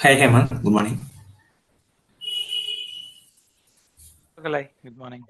Hi, Hemant. Good morning. Kalai, good morning.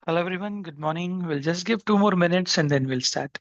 Hello, everyone. Good morning. We'll just give 2 more minutes and then we'll start.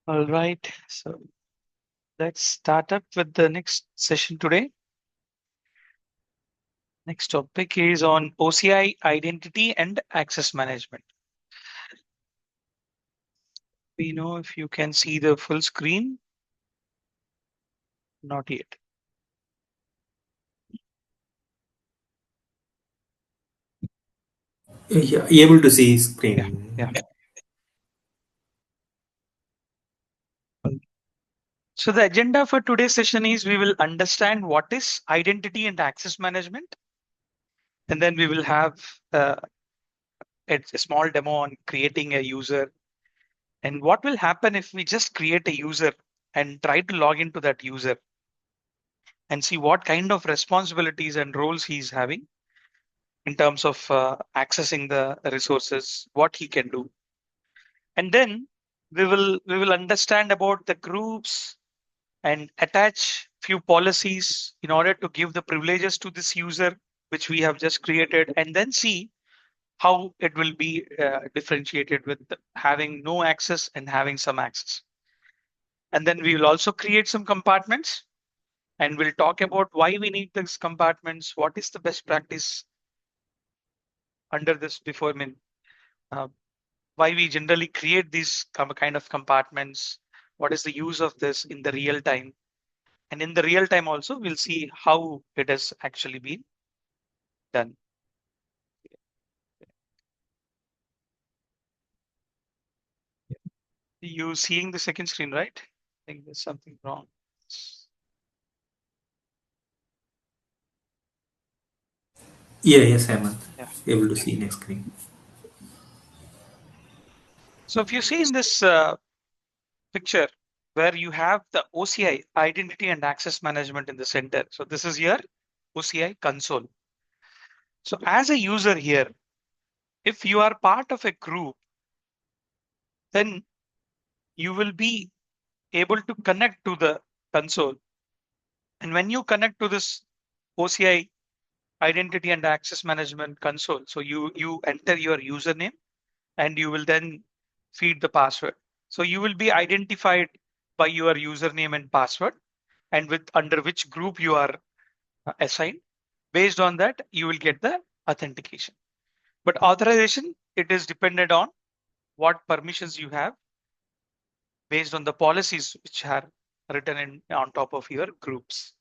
All right. So let's start up with the next session today. Next topic is on OCI identity and access management. We know if you can see the full screen. Not yet. Yeah, able to see Yeah. screen. Yeah. So the agenda for today's session is we will understand what is identity and access management, and then we will have uh, a small demo on creating a user. And what will happen if we just create a user and try to log into that user and see what kind of responsibilities and roles he's having in terms of accessing the resources, what he can do. And then we will understand about the groups and attach few policies in order to give the privileges to this user which we have just created, and then see how it will be differentiated with having no access and having some access. And then we will also create some compartments, and we'll talk about why we need these compartments, what is the best practice under this before, uh, why we generally create these kind of compartments, what is the use of this in the real time. And in the real time also, we'll see how it has actually been done. You seeing the second screen, right? I think there's something wrong. Yeah, yes, I'm Yeah. able to see next screen. So if you see in this picture where you have the OCI identity and access management in the center. So this is your OCI console. So as a user here, if you are part of a group, then you will be able to connect to the console. And when you connect to this OCI identity and access management console, so you enter your username and you will then feed the password. So you will be identified by your username and password and with under which group you are assigned. Based on that, you will get the authentication. But authorization, it is dependent on what permissions you have based on the policies which are written in on top of your groups.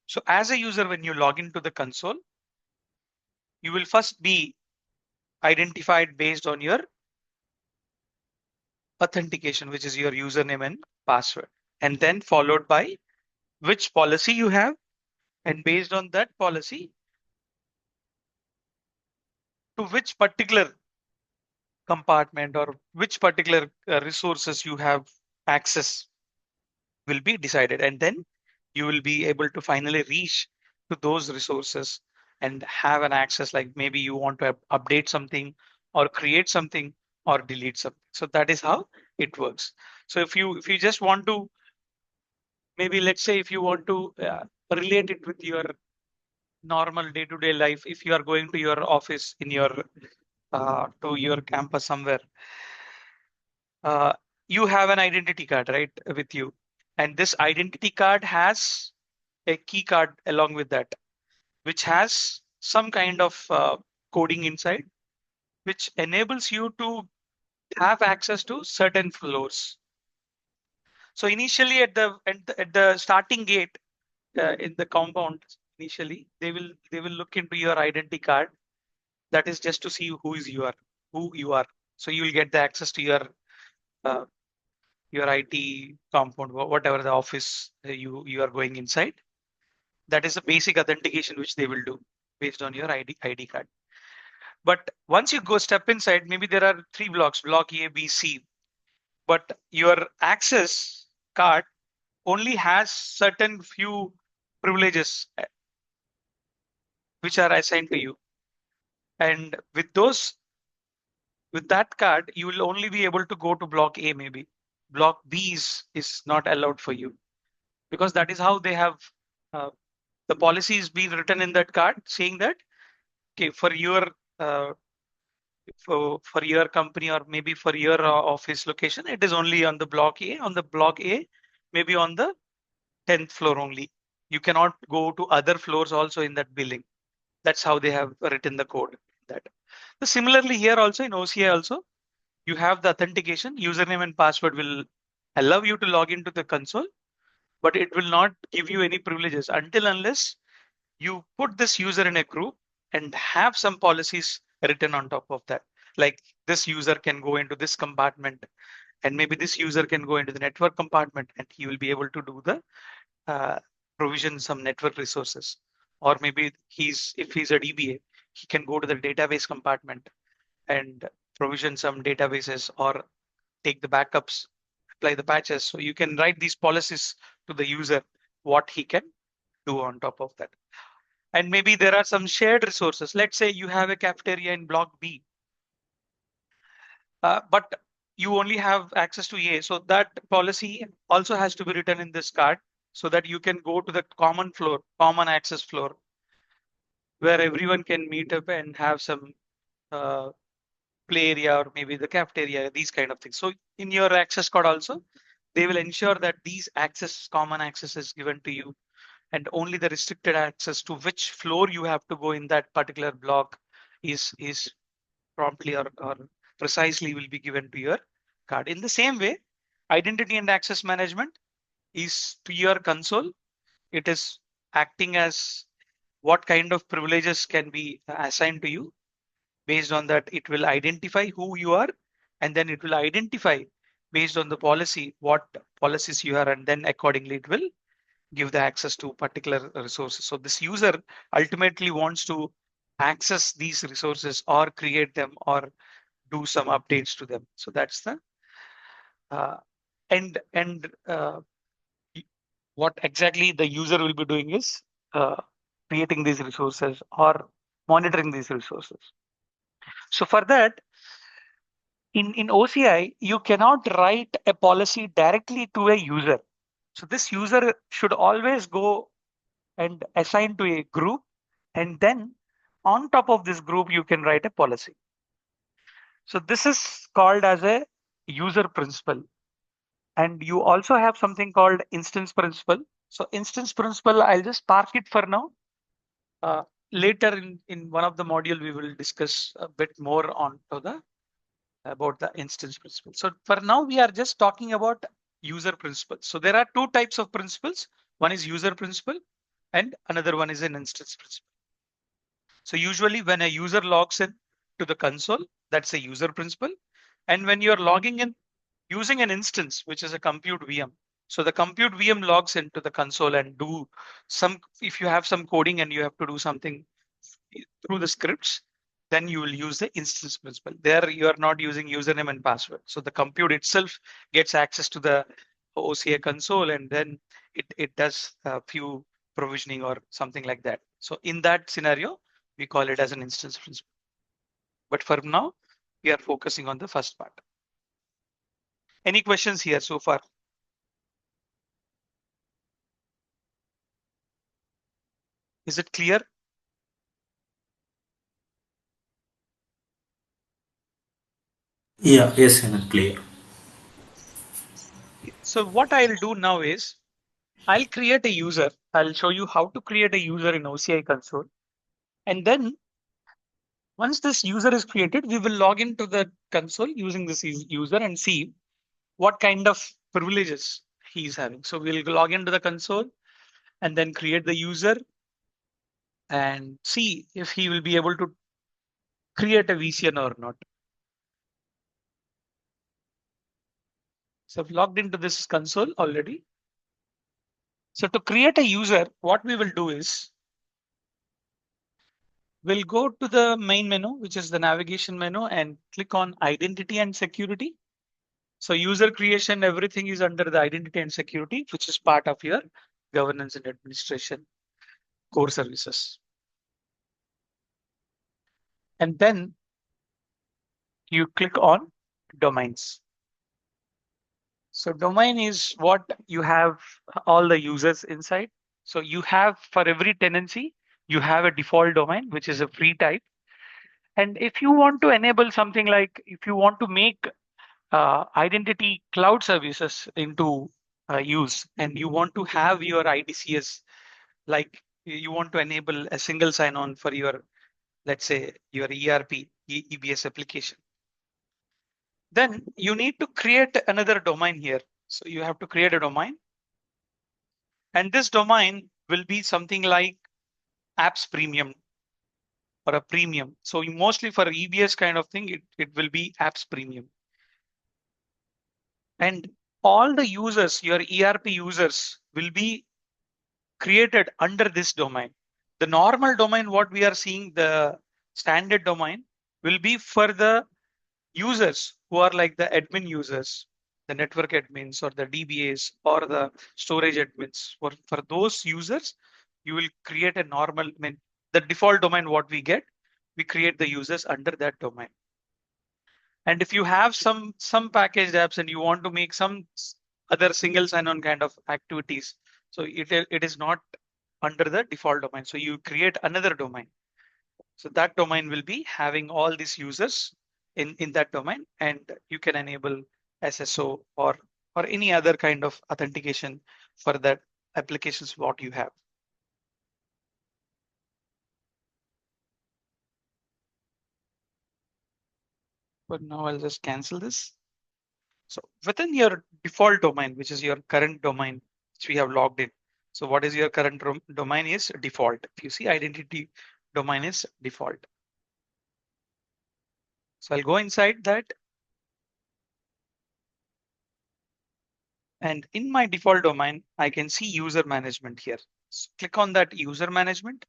So as a user, when you log into the console, you will first be identified based on your authentication, which is your username and password, and then followed by which policy you have. And based on that policy, to which particular compartment or which particular resources you have access will be decided. And then you will be able to finally reach to those resources and have an access, like maybe you want to update something or create something or delete something. So that is how it works. So if you just want to, maybe let's say if you want to relate it with your normal day-to-day life, if you are going to your office in your to your campus somewhere, uh, you have an identity card, right, with you. And this identity card has a key card along with that, which has some kind of coding inside, which enables you to have access to certain floors. So initially at the starting gate in the compound, initially they will look into your identity card. That is just to see who you are. So you will get the access to uh, your IT compound, whatever the office you are going inside. That is a basic authentication which they will do based on your ID card. But once you go step inside, maybe there are three blocks, block A, B, C. But your access card only has certain few privileges which are assigned to you. And with that card, you will only be able to go to block A maybe. Block B is not allowed for you because that is how they have uh, the policies being written in that card saying that okay, for your uh, for your company or maybe for your office location, it is only on the block A. On the block A, maybe on the 10th floor only. You cannot go to other floors also in that building. That's how they have written the code. That. So similarly here also in OCI also, you have the authentication. Username and password will allow you to log into the console, but it will not give you any privileges until unless you put this user in a group and have some policies written on top of that. Like this user can go into this compartment, and maybe this user can go into the network compartment, and he will be able to do the uh, provision some network resources. Or maybe if he's a DBA, he can go to the database compartment and provision some databases or take the backups, apply the patches. So you can write these policies to the user, what he can do on top of that. And maybe there are some shared resources. Let's say you have a cafeteria in block B, but you only have access to A. So that policy also has to be written in this card so that you can go to the common floor, common access floor, where everyone can meet up and have some uh, play area or maybe the cafeteria, these kind of things. So in your access card also, they will ensure that these common access is given to you, and only the restricted access to which floor you have to go in that particular block is promptly or precisely will be given to your card. In the same way, identity and access management is to your console. It is acting as what kind of privileges can be assigned to you. Based on that, it will identify who you are, and then it will identify based on the policy what policies you are, and then accordingly it will give the access to particular resources. So this user ultimately wants to access these resources or create them or do some updates to them. So that's the uh, and what exactly the user will be doing is creating these resources or monitoring these resources. So for that, in OCI, you cannot write a policy directly to a user. So this user should always go and assign to a group, and then on top of this group, you can write a policy. So this is called as a user principle. And you also have something called instance principle. So instance principle, I'll just park it for now. Later in one of the module, we will discuss a bit more on to the about the instance principle. So for now, we are just talking about user principles. So there are two types of principles. One is user principle and another one is an instance principle. So usually when a user logs in to the console, that's a user principle. And when you're logging in using an instance, which is a compute VM. So the compute VM logs into the console and do some, if you have some coding and you have to do something through the scripts, then you will use the instance principle. There you are not using username and password. So the compute itself gets access to the OCI console, and then it does a few provisioning or something like that. So in that scenario, we call it as an instance principle. But for now, we are focusing on the first part. Any questions here so far? Is it clear? Yeah, yes, Hemant, clear. So what I'll do now is I'll create a user. I'll show you how to create a user in OCI console. And then once this user is created, we will log into the console using this user and see what kind of privileges he's having. So we'll log into the console and then create the user and see if he will be able to create a VCN or not. So I've logged into this console already. So to create a user, what we will do is we'll go to the main menu, which is the navigation menu, and click on identity and security. So user creation, everything is under the identity and security, which is part of your governance and administration core services. And then you click on domains. So domain is what you have all the users inside. So you have for every tenancy, you have a default domain, which is a free type. And if you want to enable something like, if you want to make identity cloud services into use, and you want to have your IDCS, like you want to enable a single sign-on for your, let's say, your ERP, EBS application, then you need to create another domain here. So you have to create a domain, and this domain will be something like apps premium or a premium. So mostly for EBS kind of thing, it will be apps premium. And all the users, your ERP users, will be created under this domain. The normal domain, what we are seeing, the standard domain, will be for the users who are like the admin users, the network admins or the DBAs or the storage admins. For those users, you will create a normal, I mean, the default domain what we get, we create the users under that domain. And if you have some packaged apps and you want to make some other single sign-on kind of activities, so it is not under the default domain. So you create another domain. So that domain will be having all these users in that domain, and you can enable SSO or any other kind of authentication for that applications what you have. But now I'll just cancel this. So within your default domain, which is your current domain, which we have logged in. So what is your current domain is default. If you see identity domain is default. So I'll go inside that. And in my default domain, I can see user management here. So click on that user management.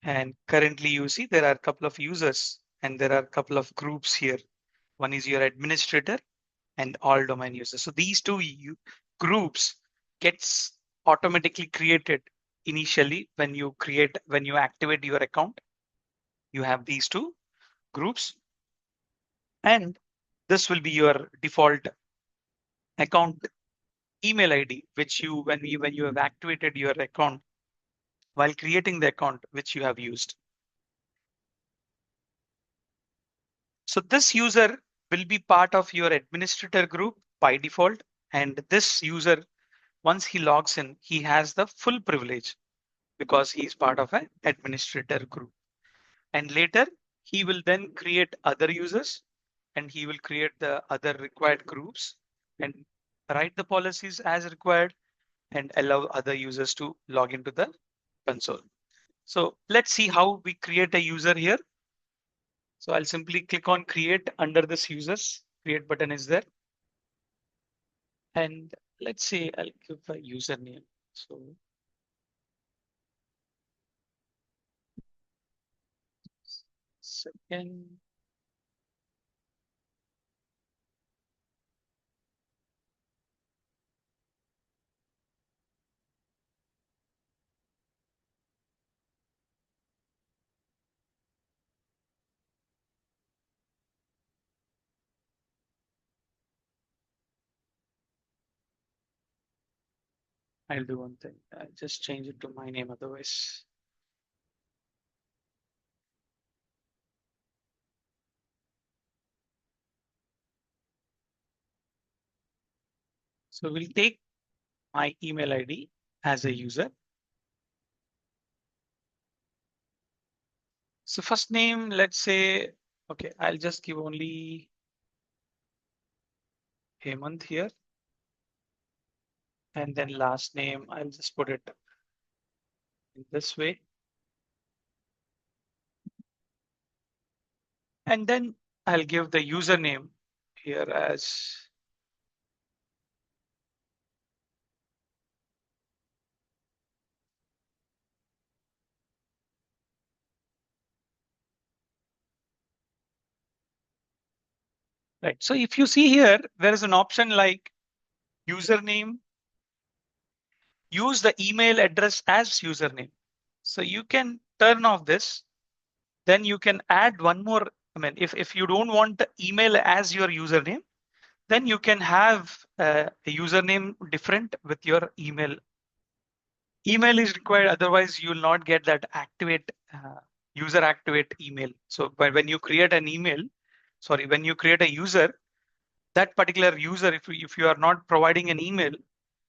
And currently you see there are a couple of users and there are a couple of groups here. One is your administrator and all domain users. So these two groups gets automatically created initially when you activate your account. You have these two groups, and this will be your default account email ID, which when you have activated your account while creating the account which you have used. So this user will be part of your administrator group by default, and this user, once he logs in, he has the full privilege because he is part of an administrator group. And later he will then create other users and he will create the other required groups and write the policies as required and allow other users to log into the console. So let's see how we create a user here. So I'll simply click on create under this users. Create button is there. And let's say I'll give a username. So second. I'll do one thing. I'll just change it to my name otherwise. So we'll take my email ID as a user. So first name, let's say, okay, I'll just give only Hemant here. And then last name, I'll just put it in this way. And then I'll give the username here as right. So if you see here, there is an option like username, use the email address as username. So you can turn off this. Then you can add one more. I mean, if you don't want the email as your username, then you can have a username different with your email. Email is required, otherwise you will not get that activate user activate email. So when you create an email, sorry, when you create a user, that particular user, if you are not providing an email,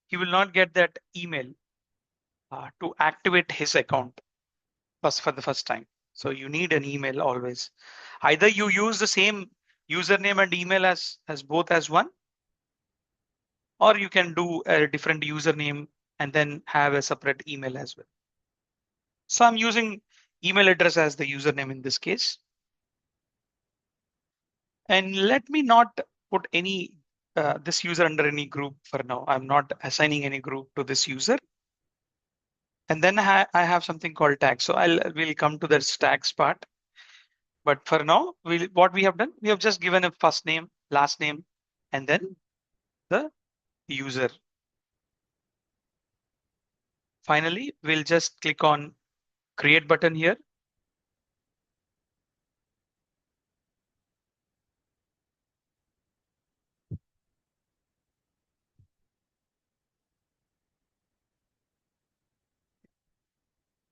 he will not get that email to activate his account first for the first time. So you need an email always. Either you use the same username and email as both as one, or you can do a different username and then have a separate email as well. So I'm using email address as the username in this case. And let me not put any this user under any group for now. I'm not assigning any group to this user. And then I have something called tags. So we'll come to the tags part. But for now, what we have done, we have just given a first name, last name, and then the user. Finally, we'll just click on create button here.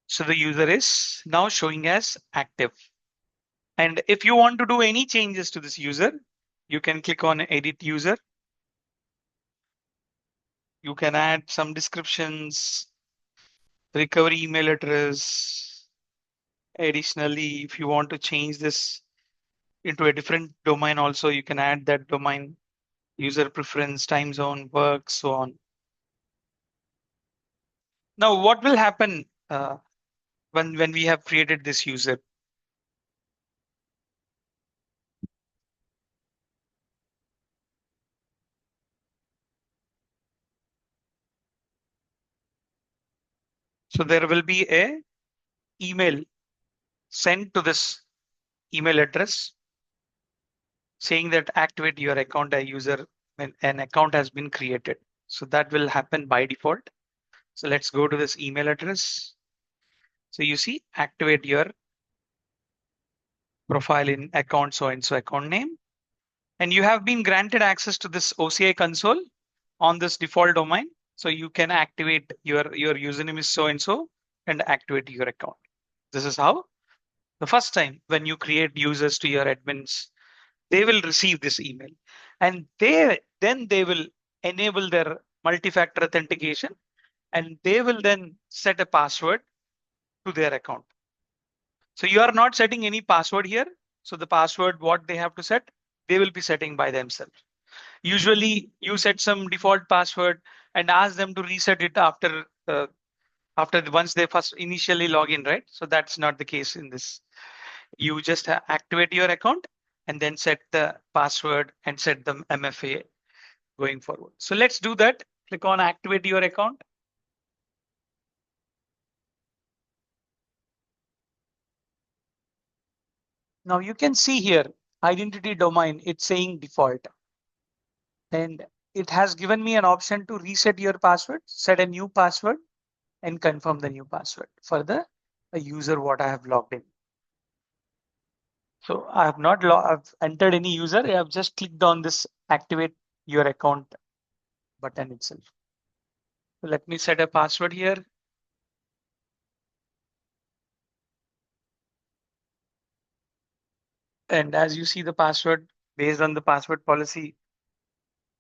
So the user is now showing as active. And if you want to do any changes to this user, you can click on edit user. You can add some descriptions, recovery email address. Additionally, if you want to change this into a different domain also, you can add that domain, user preference, time zone, work, so on. Now, what will happen when we have created this user? So there will be a email sent to this email address saying that activate your account as user when an account has been created. So that will happen by default. So let's go to this email address. So you see activate your profile in account so and so account name. And you have been granted access to this OCI console on this default domain. So you can activate your username is so and activate your account. This is how the first time when you create users to your admins, they will receive this email and they will enable their multi-factor authentication and they will then set a password to their account. So you are not setting any password here. So the password, what they have to set, they will be setting by themselves. Usually you set some default password and ask them to reset it after once they first initially log in, right? So that's not the case in this. You just activate your account and then set the password and set the MFA going forward. So let's do that. Click on activate your account. Now you can see here identity domain, it's saying default. And it has given me an option to reset your password, set a new password, and confirm the new password for the user what I have logged in. So I have not I've entered any user. I have just clicked on this activate your account button itself. So let me set a password here. And as you see the password, based on the password policy,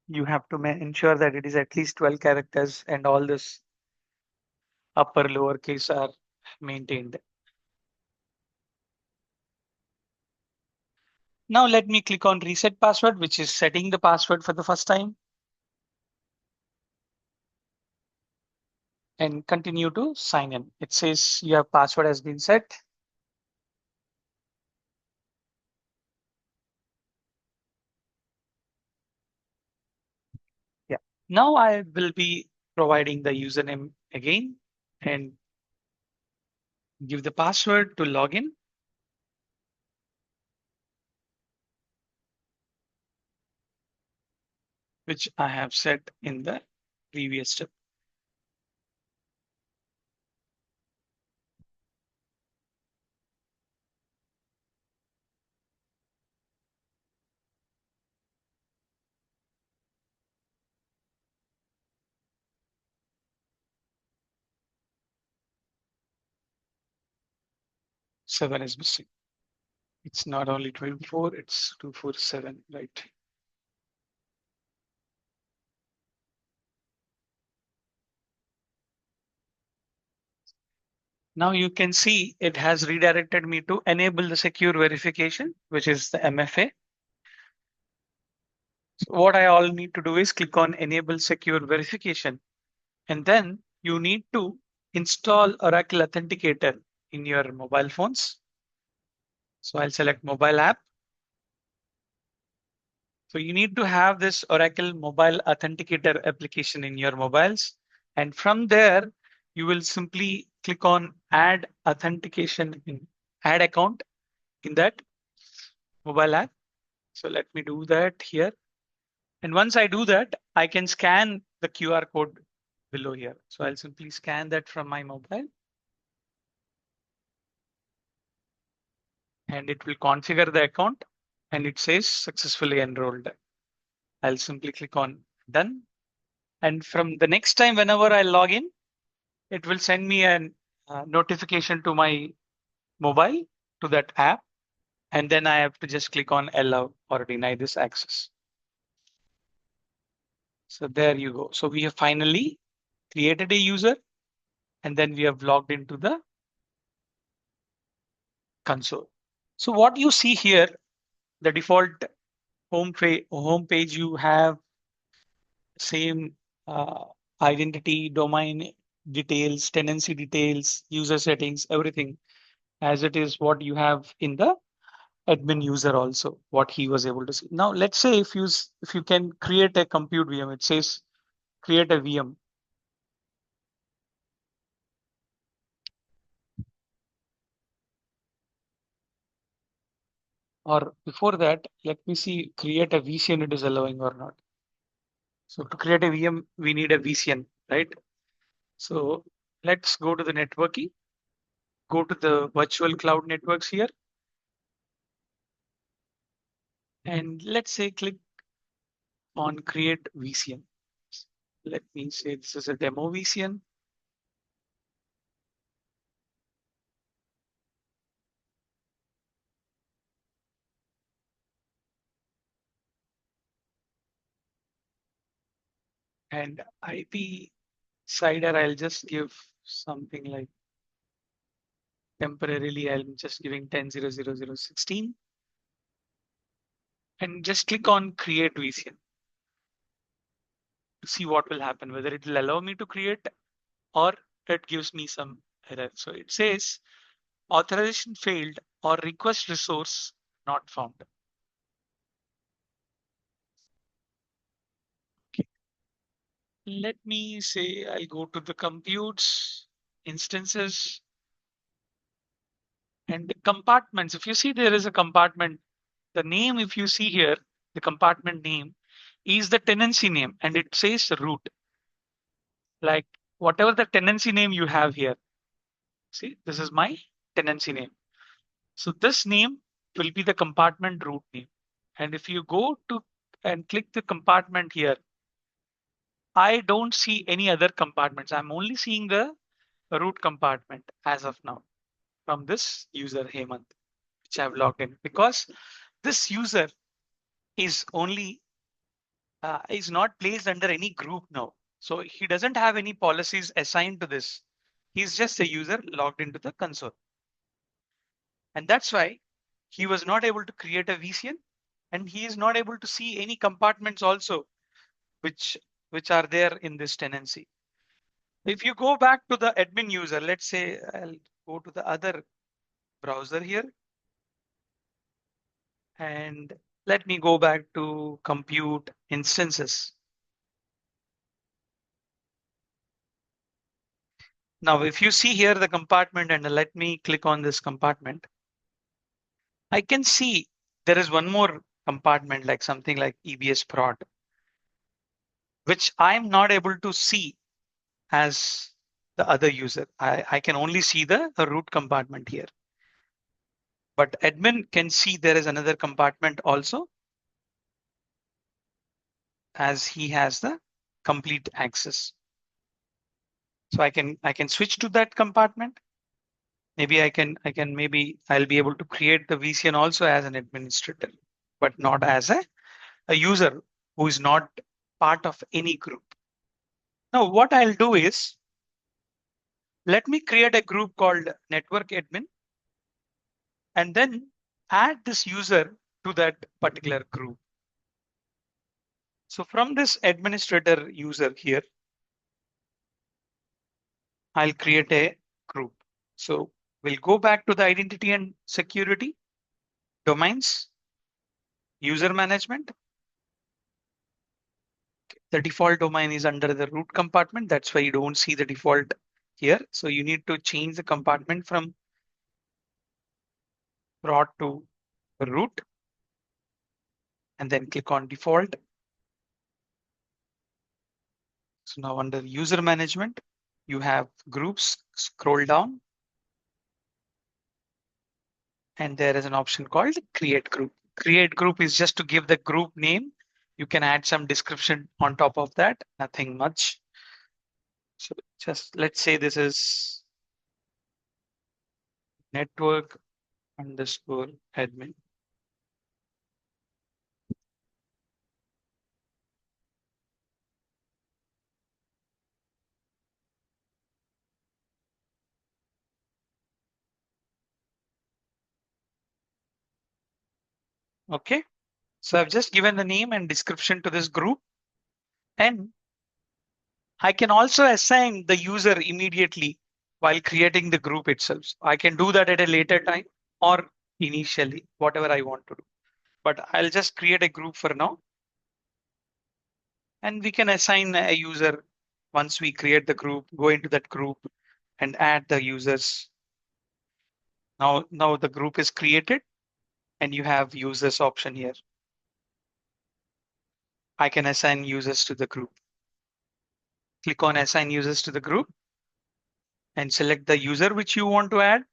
you have to ensure that it is at least 12 characters and all this upper lower case are maintained. Now let me click on reset password, which is setting the password for the first time. And continue to sign in. It says your password has been set. Yeah. Now I will be providing the username again and give the password to login, which I have set in the previous step. 7 is missing. It's not only 24, it's 247, right? Now you can see it has redirected me to enable the secure verification, which is the MFA. So what I all need to do is click on enable secure verification. And then you need to install Oracle Authenticator in your mobile phones. So I'll select mobile app. So you need to have this Oracle Mobile Authenticator application in your mobiles. And from there, you will simply click on add authentication in add account in that mobile app. So let me do that here. And once I do that, I can scan the QR code below here. So I'll simply scan that from my mobile. And it will configure the account and it says successfully enrolled. I'll simply click on done. And from the next time, whenever I log in, it will send me a notification to my mobile to that app. And then I have to just click on allow or deny this access. So there you go. So we have finally created a user and then we have logged into the console. So what you see here, the default home page, you have same uh, identity, domain details, tenancy details, user settings, everything as it is what you have in the admin user also, what he was able to see. Now let's say if you can create a compute VM, it says create a VM. Or before that, let me see create a VCN it is allowing or not. So to create a VM, we need a VCN, right? So let's go to the networking, go to the virtual cloud networks here. And let's say click on create VCN. Let me say this is a demo VCN. And IP CIDR, I'll just give something like temporarily, I'm just giving 10.0.0.0.16 and just click on create VCN to see what will happen, whether it will allow me to create or it gives me some error. So it says authorization failed or request resource not found. Okay. Let me say I'll go to the computes, instances, and the compartments. If you see there is a compartment, the name, if you see here, the compartment name is the tenancy name and it says root. Like whatever the tenancy name you have here. See, this is my tenancy name. So this name will be the compartment root name. And if you go to and click the compartment here, I don't see any other compartments. I'm only seeing the root compartment as of now from this user Hemant, which I've logged in because this user is only is not placed under any group now. So he doesn't have any policies assigned to this. He's just a user logged into the console. And that's why he was not able to create a VCN and he is not able to see any compartments also, which are there in this tenancy. If you go back to the admin user, let's say I'll go to the other browser here. And let me go back to compute instances. Now, if you see here the compartment and let me click on this compartment, I can see there is one more compartment like something like EBS prod, which I'm not able to see as the other user. I can only see the root compartment here. But admin can see there is another compartment also as he has the complete access. So I can switch to that compartment Maybe I'll be able to create the VCN also as an administrator, but not as a user who is not part of any group. Now, what I'll do is let me create a group called network admin and then add this user to that particular group. So from this administrator user here, I'll create a group. So we'll go back to the identity and security, domains, user management. The default domain is under the root compartment. That's why you don't see the default here. So you need to change the compartment from prod to root and then click on default. So now under user management, you have groups. Scroll down and there is an option called create group. Create group is just to give the group name. You can add some description on top of that, nothing much. So just let's say this is network underscore admin. Okay. So I've just given the name and description to this group, and I can also assign the user immediately while creating the group itself. So I can do that at a later time or initially, whatever I want to do. But I'll just create a group for now. And we can assign a user once we create the group, go into that group and add the users. Now the group is created and you have users option here. I can assign users to the group. Click on assign users to the group and select the user which you want to add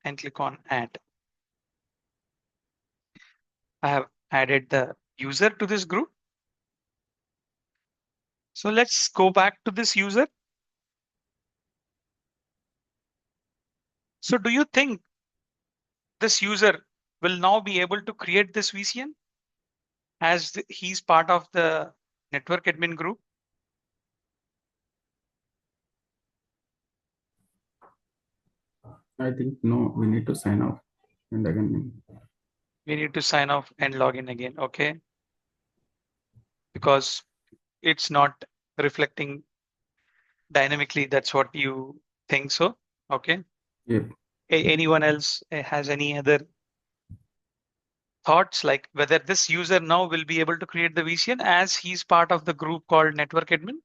and click on add. I have added the user to this group. So let's go back to this user. So do you think this user will now be able to create this VCN as he's part of the network admin group? I think no, we need to sign off and again. We need to sign off and log in again. Okay. Because it's not reflecting dynamically. That's what you think. So, okay. Yep. Anyone else has any other thoughts like whether this user now will be able to create the VCN as he's part of the group called network admin?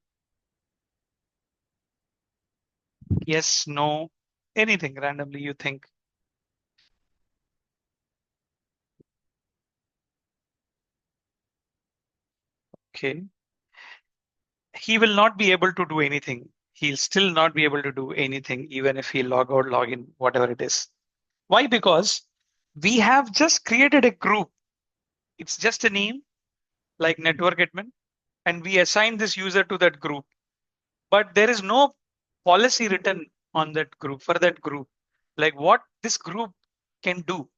Yes, no, anything randomly you think. Okay. He will not be able to do anything. He'll still not be able to do anything, even if he log out, log in, whatever it is. Why? Because we have just created a group. It's just a name like network admin, and we assign this user to that group. But there is no policy written on that group for that group, like what this group can do,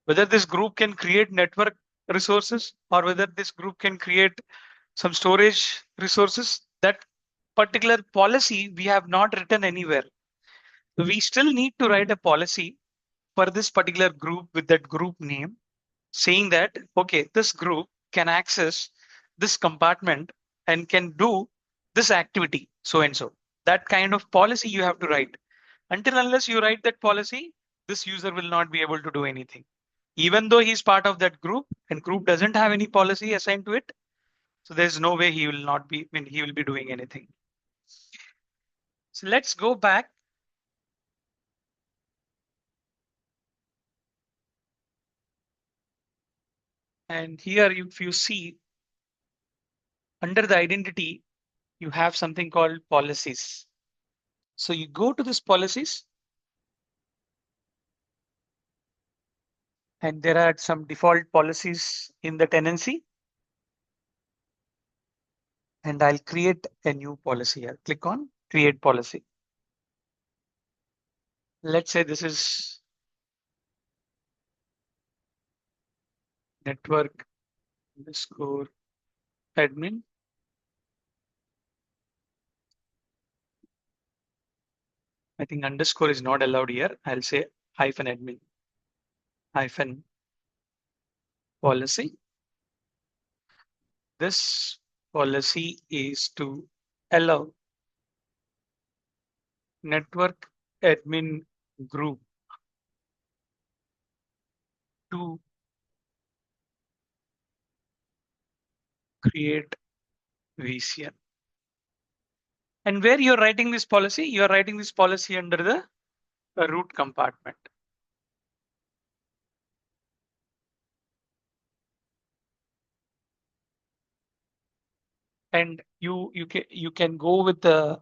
whether this group can create network resources or whether this group can create some storage resources. That particular policy we have not written anywhere. We still need to write a policy for this particular group with that group name saying that, okay, this group can access this compartment and can do this activity, so and so. That kind of policy you have to write. Until unless you write that policy, this user will not be able to do anything. Even though he's part of that group and group doesn't have any policy assigned to it. So there's no way he will not be, he will be doing anything. So let's go back. And here, if you see under the identity, you have something called policies. So you go to this policies and there are some default policies in the tenancy. And I'll create a new policy here. Click on create policy. Let's say this is network underscore admin. I think underscore is not allowed here. I'll say hyphen admin hyphen policy. This policy is to allow network admin group to create VCN. And where you're writing this policy, you're writing this policy under the root compartment. And you can go with the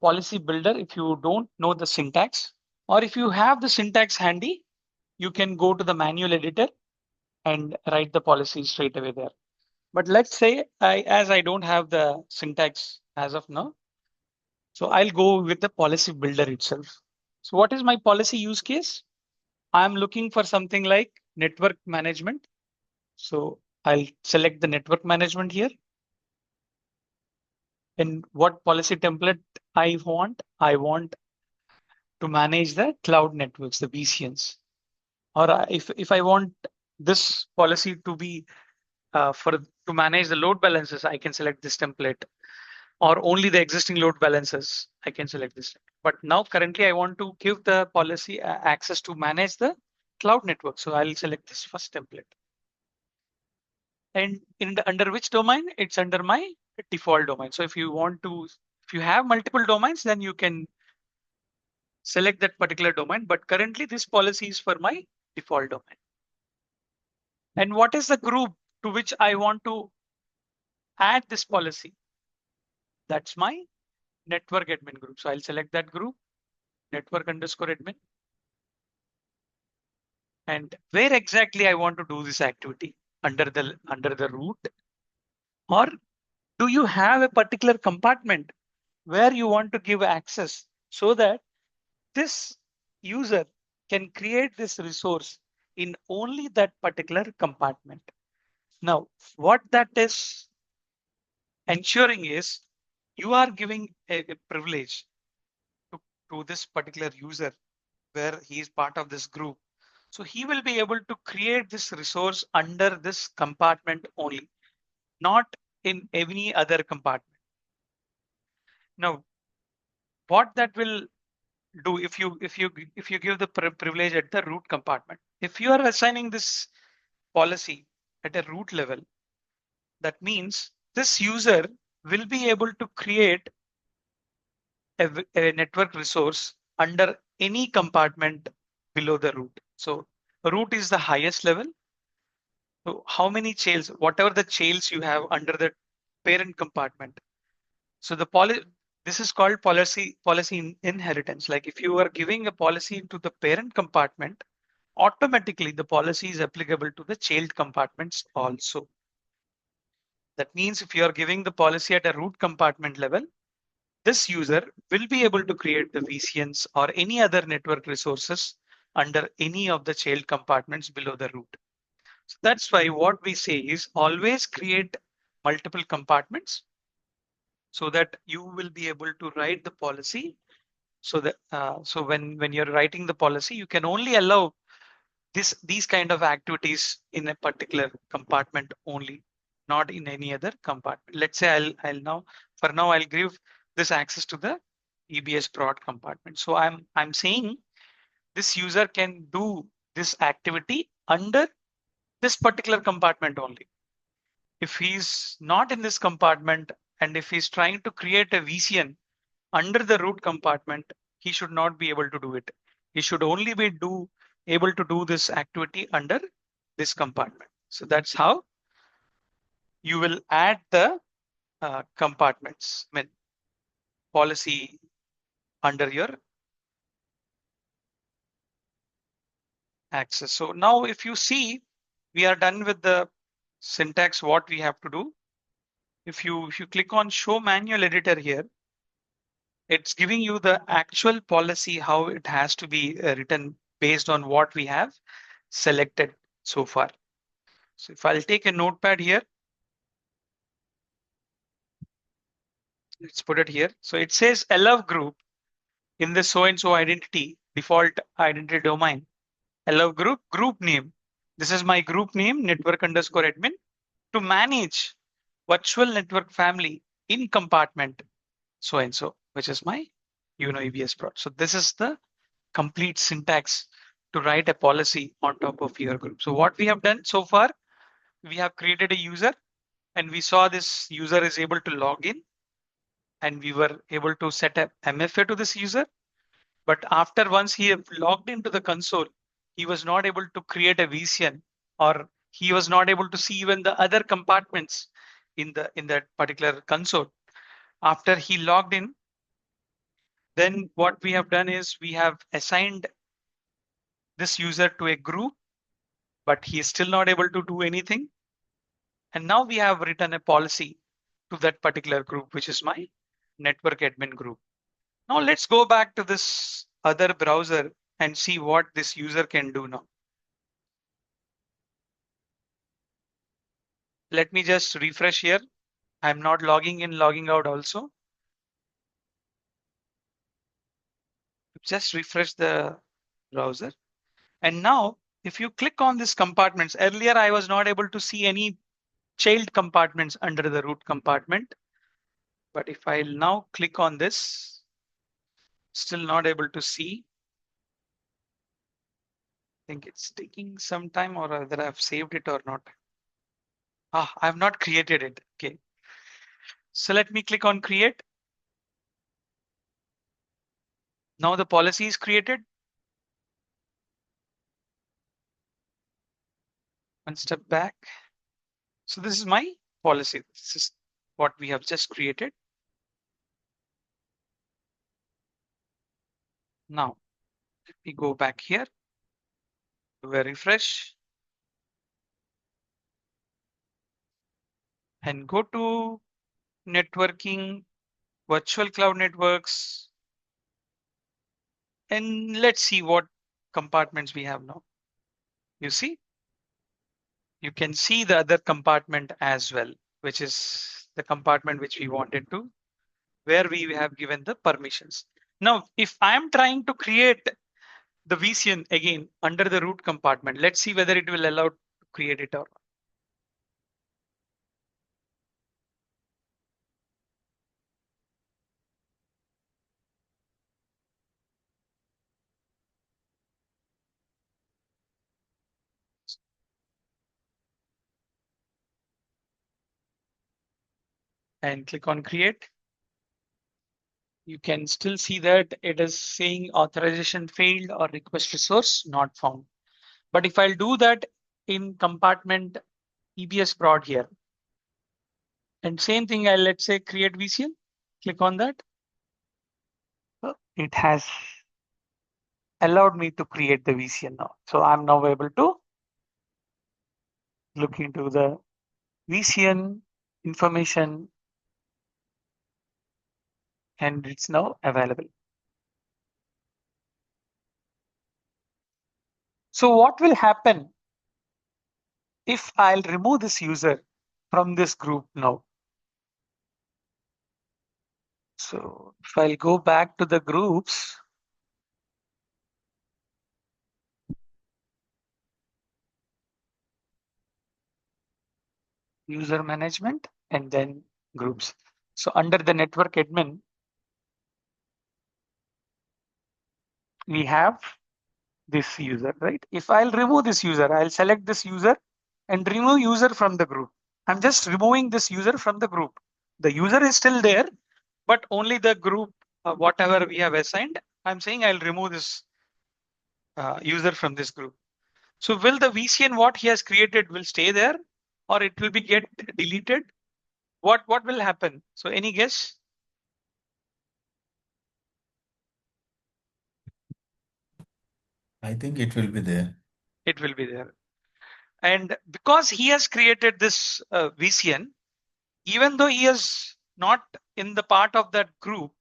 policy builder if you don't know the syntax, or if you have the syntax handy, you can go to the manual editor and write the policy straight away there. But let's say as I don't have the syntax as of now, so I'll go with the policy builder itself. So what is my policy use case? I'm looking for something like network management. So I'll select the network management here. And what policy template I want to manage the cloud networks, the VCNs. Or if I want this policy to be to manage the load balancers, I can select this template. Or only the existing load balancers, I can select this. But now currently I want to give the policy access to manage the cloud network. So I'll select this first template. And under which domain? It's under my default domain. So if you have multiple domains, then you can select that particular domain. But currently this policy is for my default domain. And what is the group to which I want to add this policy? That's my network admin group. So I'll select that group, network underscore admin. And where exactly I want to do this activity, under the root, or do you have a particular compartment where you want to give access so that this user can create this resource in only that particular compartment? Now, what that is ensuring is you are giving a privilege to this particular user where he is part of this group. So he will be able to create this resource under this compartment only, not in any other compartment. Now, what that will do if you give the privilege at the root compartment, if you are assigning this policy at a root level, that means this user will be able to create a network resource under any compartment below the root. So root is the highest level. So how many chains, whatever the chains you have under the parent compartment. So this is called policy inheritance. Like if you are giving a policy to the parent compartment, automatically the policy is applicable to the child compartments also. That means if you are giving the policy at a root compartment level, this user will be able to create the VCNs or any other network resources under any of the child compartments below the root. So that's why what we say is always create multiple compartments so that you will be able to write the policy. So that so when you're writing the policy, you can only allow these kind of activities in a particular compartment only, not in any other compartment. Let's say I'll now for now I'll give this access to the EBS prod compartment. So I'm saying this user can do this activity under this particular compartment only. If he's not in this compartment and if he's trying to create a VCN under the root compartment, he should not be able to do it. He should only be able to do this activity under this compartment. So that's how you will add the compartments, I mean, policy under your access. So now if you see, we are done with the syntax, what we have to do. If you click on show manual editor here, It's giving you the actual policy, how it has to be written based on what we have selected so far. So if I'll take a notepad here, let's put it here. So it says allow group in the so-and-so identity, default identity domain, allow group name. This is my group name, network_admin, to manage virtual network family in compartment so-and-so, which is my EBS prod. So this is the complete syntax to write a policy on top of your group. So what we have done so far, we have created a user and we saw this user is able to log in and we were able to set up MFA to this user. But after once he logged into the console, he was not able to create a VCN, or he was not able to see even the other compartments in that particular console. After he logged in, then what we have done is we have assigned this user to a group, but he is still not able to do anything. And now we have written a policy to that particular group, which is my network admin group. Now let's go back to this other browser and see what this user can do now. Let me just refresh here. I'm not logging in, logging out also. Just refresh the browser. And now if you click on this compartments, earlier I was not able to see any child compartments under the root compartment. But if I now click on this, still not able to see. I think it's taking some time, or whether I've saved it or not. I've not created it. Okay. So let me click on create. Now the policy is created. One step back. So this is my policy. This is what we have just created. Now let me go back here. Do a refresh. And go to networking, virtual cloud networks. And let's see what compartments we have now. You see, you can see the other compartment as well, which is the compartment which we wanted to, where we have given the permissions. Now, if I'm trying to create the VCN again under the root compartment, let's see whether it will allow to create it or not. And click on create. You can still see that it is saying authorization failed or request resource not found. But if I'll do that in compartment EBS prod here, and same thing, let's say create VCN, click on that. It has allowed me to create the VCN now. So I'm now able to look into the VCN information and it's now available. So what will happen if I'll remove this user from this group now? So if I'll go back to the groups, user management, and then groups. So under the network admin, we have this user, right? If I'll remove this user, I'll select this user and remove user from the group. I'm just removing this user from the group. The user is still there, but only the group, whatever we have assigned, I'm saying I'll remove this user from this group. So will the VCN what he has created will stay there, or it will be get deleted? What will happen? So any guess? I think it will be there. It will be there. And because he has created this VCN, even though he is not in the part of that group,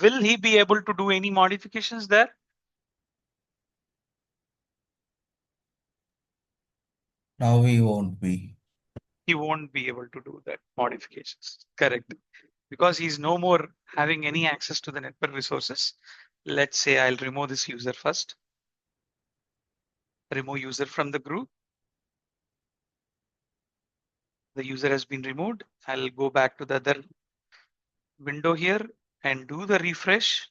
will he be able to do any modifications there? Now we won't be. He won't be able to do that modifications. Correct. Because he's no more having any access to the network resources. Let's say I'll remove this user first. Remove user from the group. The user has been removed. I'll go back to the other window here and do the refresh.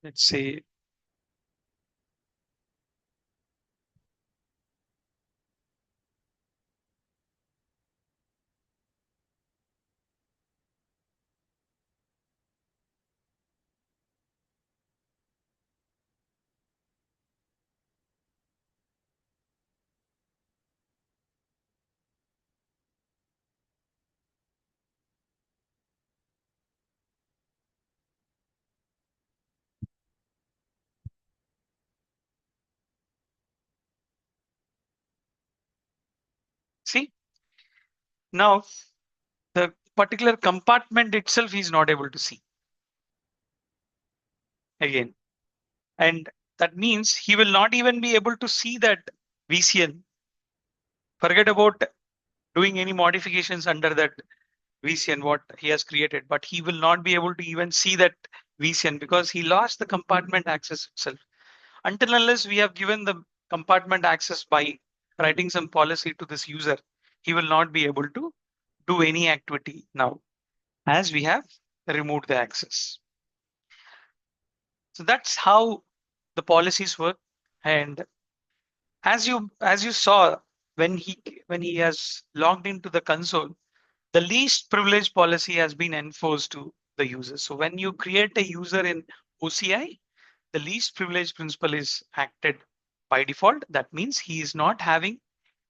Let's say see now the particular compartment itself is not able to see again. And that means he will not even be able to see that VCN. Forget about doing any modifications under that VCN, what he has created, but he will not be able to even see that VCN because he lost the compartment access itself. Until unless we have given the compartment access by writing some policy to this user, he will not be able to do any activity now as we have removed the access. So that's how the policies work. And as you saw when he has logged into the console, the least privilege policy has been enforced to the user. So when you create a user in OCI, the least privilege principle is acted by default. That means he is not having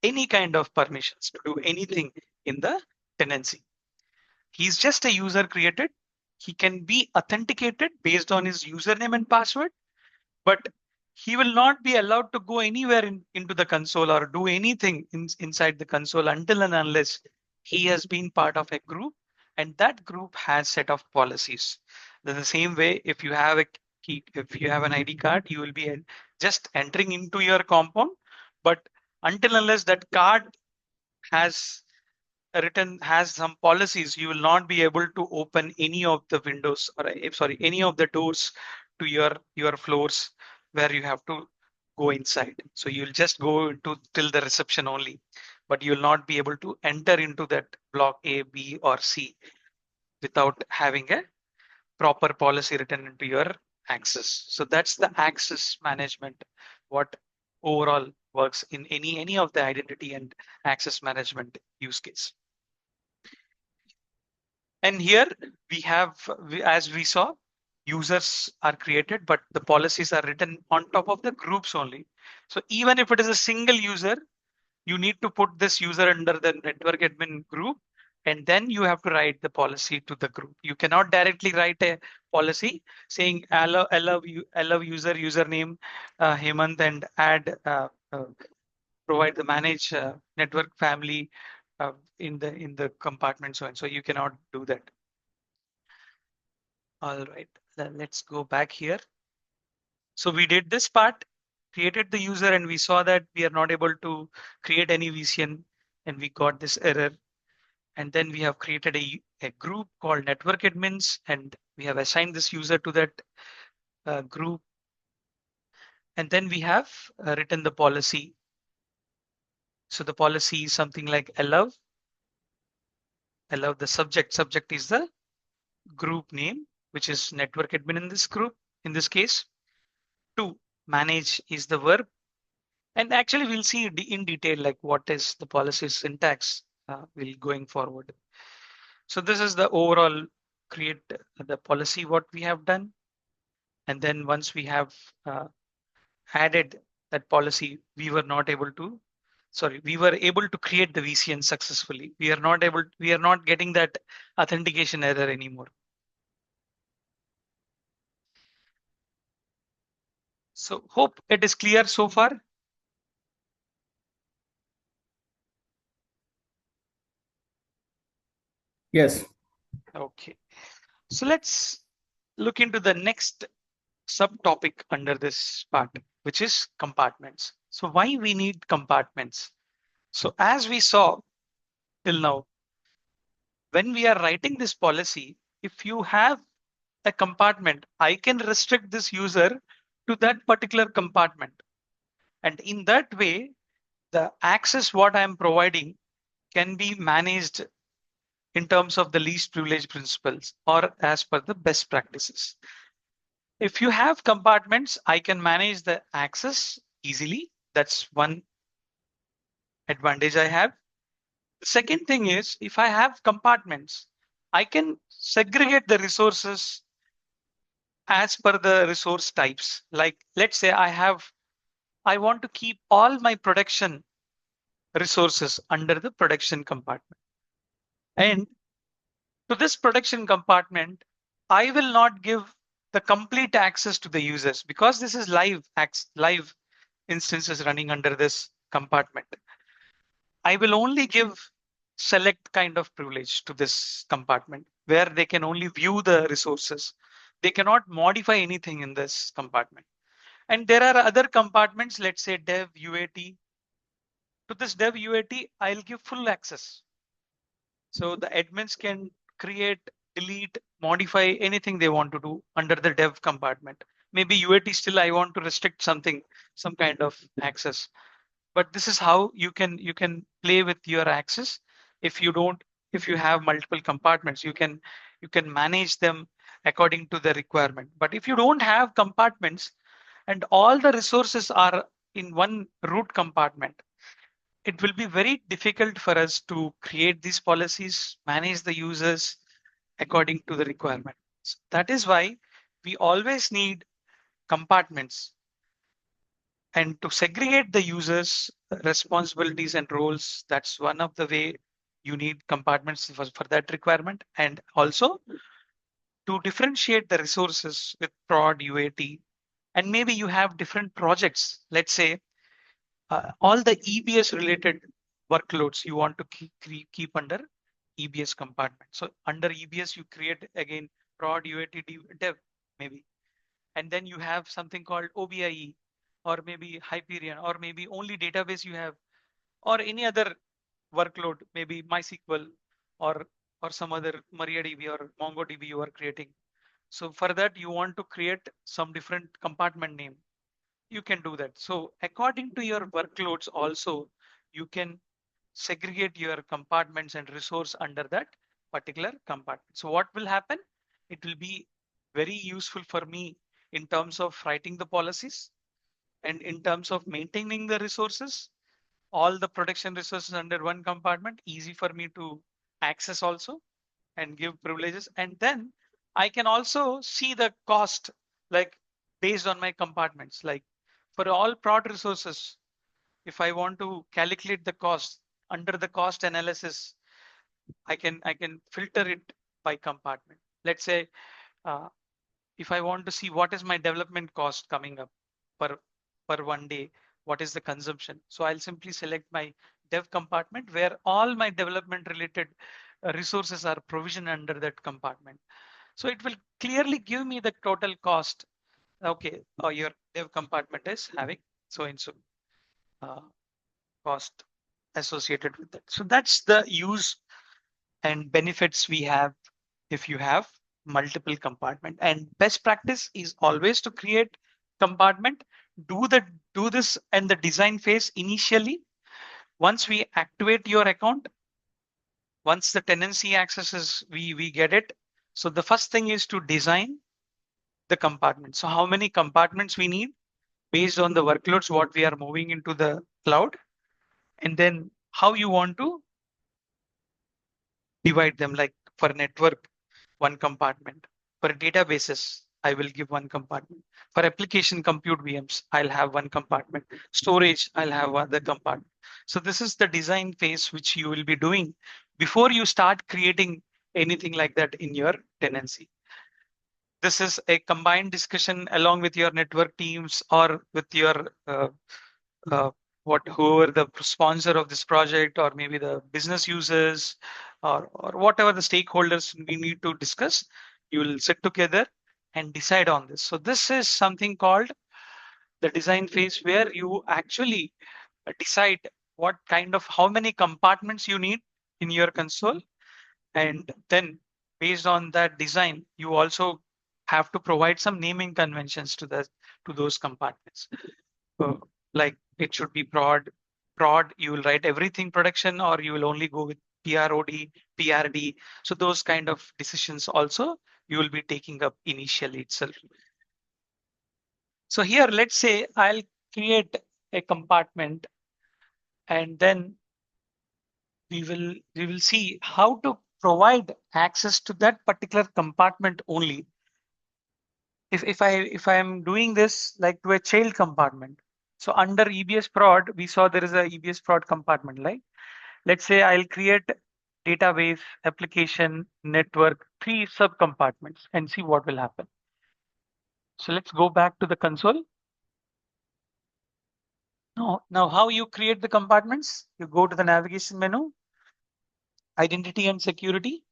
any kind of permissions to do anything in the tenancy. He's just a user created. He can be authenticated based on his username and password, but he will not be allowed to go anywhere into the console or do anything inside the console until and unless he has been part of a group and that group has set of policies. The same way, if you have a key, if you have an ID card, you will be just entering into your compound, but until unless that card has has some policies, you will not be able to open any of the windows or sorry, any of the doors to your floors where you have to go inside. So you'll just go to till the reception only, but you'll not be able to enter into that block A, B, or C without having a proper policy written into your access. So that's the access management, what overall works in any of the identity and access management use case. And here we have, as we saw, users are created, but the policies are written on top of the groups only. So even if it is a single user, you need to put this user under the network admin group, and then you have to write the policy to the group. You cannot directly write a policy saying allow user username Hemant and add provide the manage network family in the compartment, so and so you cannot do that. All right, then let's go back here. So we did this part, created the user, and we saw that we are not able to create any VCN, and we got this error. And then we have created a group called network admins, and we have assigned this user to that group. And then we have written the policy. So the policy is something like allow the subject. Subject is the group name, which is network admin in this group, in this case. To manage is the verb. And actually we'll see in detail like what is the policy syntax will going forward. So this is the overall create the policy what we have done. And then once we have added that policy, we were able to create the VCN successfully. We are not getting that authentication error anymore. So hope it is clear so far. Yes. Okay. So let's look into the next subtopic under this part, which is compartments. So why we need compartments? So as we saw till now, when we are writing this policy, if you have a compartment, I can restrict this user to that particular compartment. And in that way, the access what I'm providing can be managed in terms of the least privilege principles or as per the best practices. If you have compartments, I can manage the access easily. That's one advantage I have. The second thing is if I have compartments, I can segregate the resources as per the resource types. Like let's say I want to keep all my production resources under the production compartment. And to this production compartment, I will not give the complete access to the users because this is live instances running under this compartment. I will only give select kind of privilege to this compartment where they can only view the resources. They cannot modify anything in this compartment. And there are other compartments, let's say dev UAT. To this dev UAT, I'll give full access. So the admins can create, delete, modify anything they want to do under the dev compartment. Maybe UAT still I want to restrict something, some kind of access. But this is how you can play with your access. If you have multiple compartments, you can manage them according to the requirement. But if you don't have compartments and all the resources are in one root compartment, it will be very difficult for us to create these policies, manage the users according to the requirement. So that is why we always need compartments. And to segregate the users' responsibilities and roles, that's one of the way you need compartments for that requirement. And also to differentiate the resources with prod, UAT, and maybe you have different projects. Let's say all the EBS related workloads you want to keep under EBS compartment. So under EBS, you create again prod, UAT, dev maybe. And then you have something called OBIE or maybe Hyperion or maybe only database you have or any other workload, maybe MySQL or some other MariaDB or MongoDB you are creating. So for that, you want to create some different compartment name. You can do that. So according to your workloads also, you can segregate your compartments and resource under that particular compartment. So what will happen? It will be very useful for me in terms of writing the policies and in terms of maintaining the resources, all the production resources under one compartment, easy for me to access also and give privileges. And then I can also see the cost like based on my compartments. Like for all prod resources, if I want to calculate the cost under the cost analysis, I can filter it by compartment. Let's say if I want to see what is my development cost coming up per one day, what is the consumption? So I'll simply select my dev compartment where all my development related resources are provisioned under that compartment. So it will clearly give me the total cost. Okay, your dev compartment is having so and so cost associated with that. So that's the use and benefits we have if you have multiple compartment. And best practice is always to create compartment, do this and the design phase initially. Once we activate your account, once the tenancy accesses, we get it. So the first thing is to design the compartment. So how many compartments we need based on the workloads, what we are moving into the cloud, and then how you want to divide them. Like for network, one compartment. For databases, I will give one compartment. For application compute VMs, I'll have one compartment. Storage, I'll have other compartment. So this is the design phase which you will be doing before you start creating anything like that in your tenancy. This is a combined discussion along with your network teams or with your whoever the sponsor of this project or maybe the business users or whatever the stakeholders we need to discuss, you will sit together and decide on this. So this is something called the design phase, where you actually decide what kind of how many compartments you need in your console, and then based on that design you also have to provide some naming conventions to the to those compartments. So, like it should be prod, you will write everything production, or you will only go with PROD, PRD. So those kind of decisions also you will be taking up initially itself. So here, let's say I'll create a compartment, and then we will see how to provide access to that particular compartment only. If I am doing this like to a child compartment. So under EBS prod, we saw there is a EBS prod compartment, right? Let's say I'll create database, application, network, 3 sub compartments and see what will happen. So let's go back to the console. Now how you create the compartments? You go to the navigation menu, identity and security.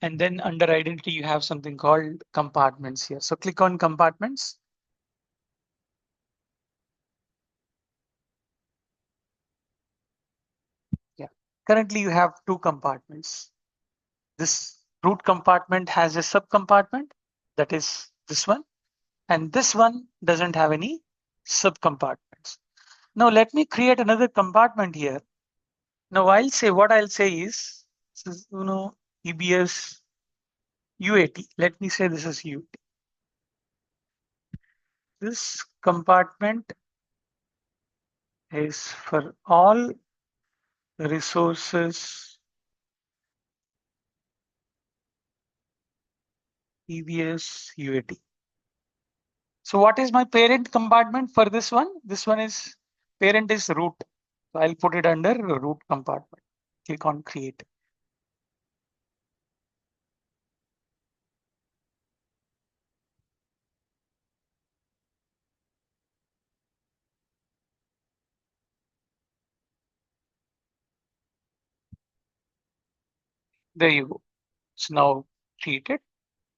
And then under identity, you have something called compartments here. So click on compartments. Yeah, currently you have 2 compartments. This root compartment has a sub compartment, that is this one. And this one doesn't have any sub compartments. Now let me create another compartment here. Now what I'll say is, this is, EBS UAT. Let me say this is UAT. This compartment is for all resources EBS UAT. So what is my parent compartment for this one? This one is parent is root. So I'll put it under root compartment. Click on create. There you go. It's now created.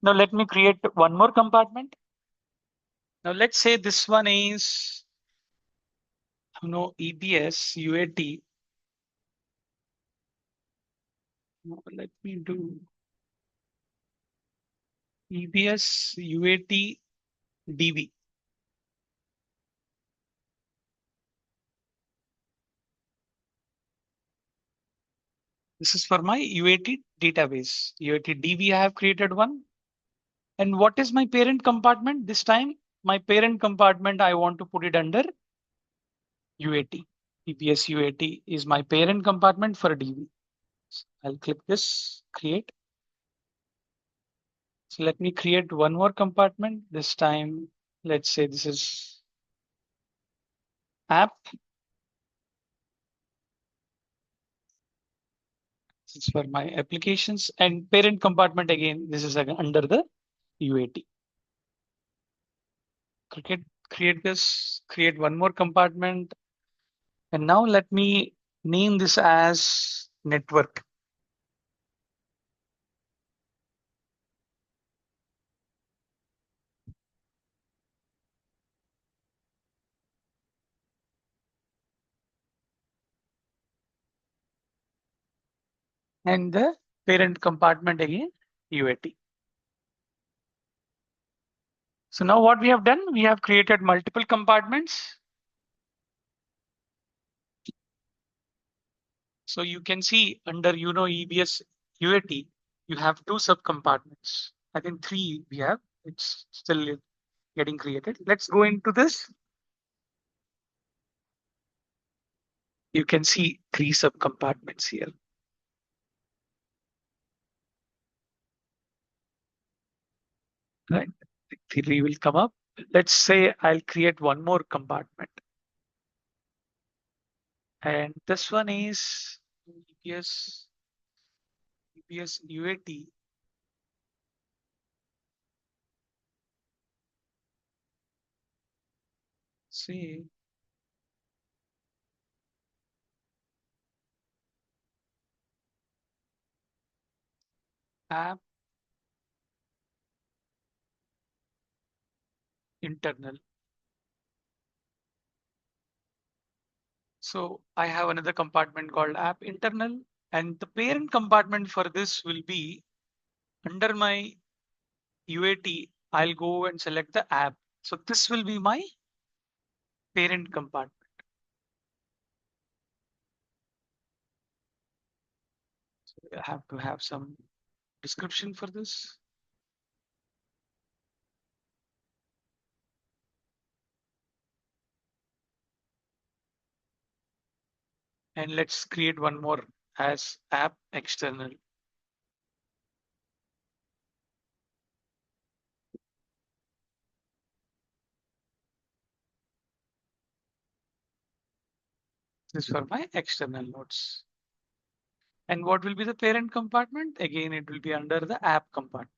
Now let me create one more compartment. Now let's say this one is EBS UAT. Let me do EBS UAT DB. This is for my UAT database. UAT DB I have created one. And what is my parent compartment? This time, my parent compartment, I want to put it under UAT. EBS UAT is my parent compartment for DB. So I'll click this, create. So let me create one more compartment. This time, let's say this is app. This is for my applications, and parent compartment again. This is again under the UAT. Create this, create one more compartment. And now let me name this as network. And the parent compartment again, UAT. So now what we have done, we have created multiple compartments. So you can see under EBS UAT, you have 2 sub compartments. I think 3 we have, it's still getting created. Let's go into this. You can see 3 sub compartments here. Right, 3 will come up. Let's say I'll create one more compartment. And this one is EBS UAT. See, app internal. So I have another compartment called app internal, and the parent compartment for this will be under my UAT. I'll go and select the app. So this will be my parent compartment. So I have to have some description for this. And let's create one more as app external. This is for my external nodes. And what will be the parent compartment? Again, it will be under the app compartment.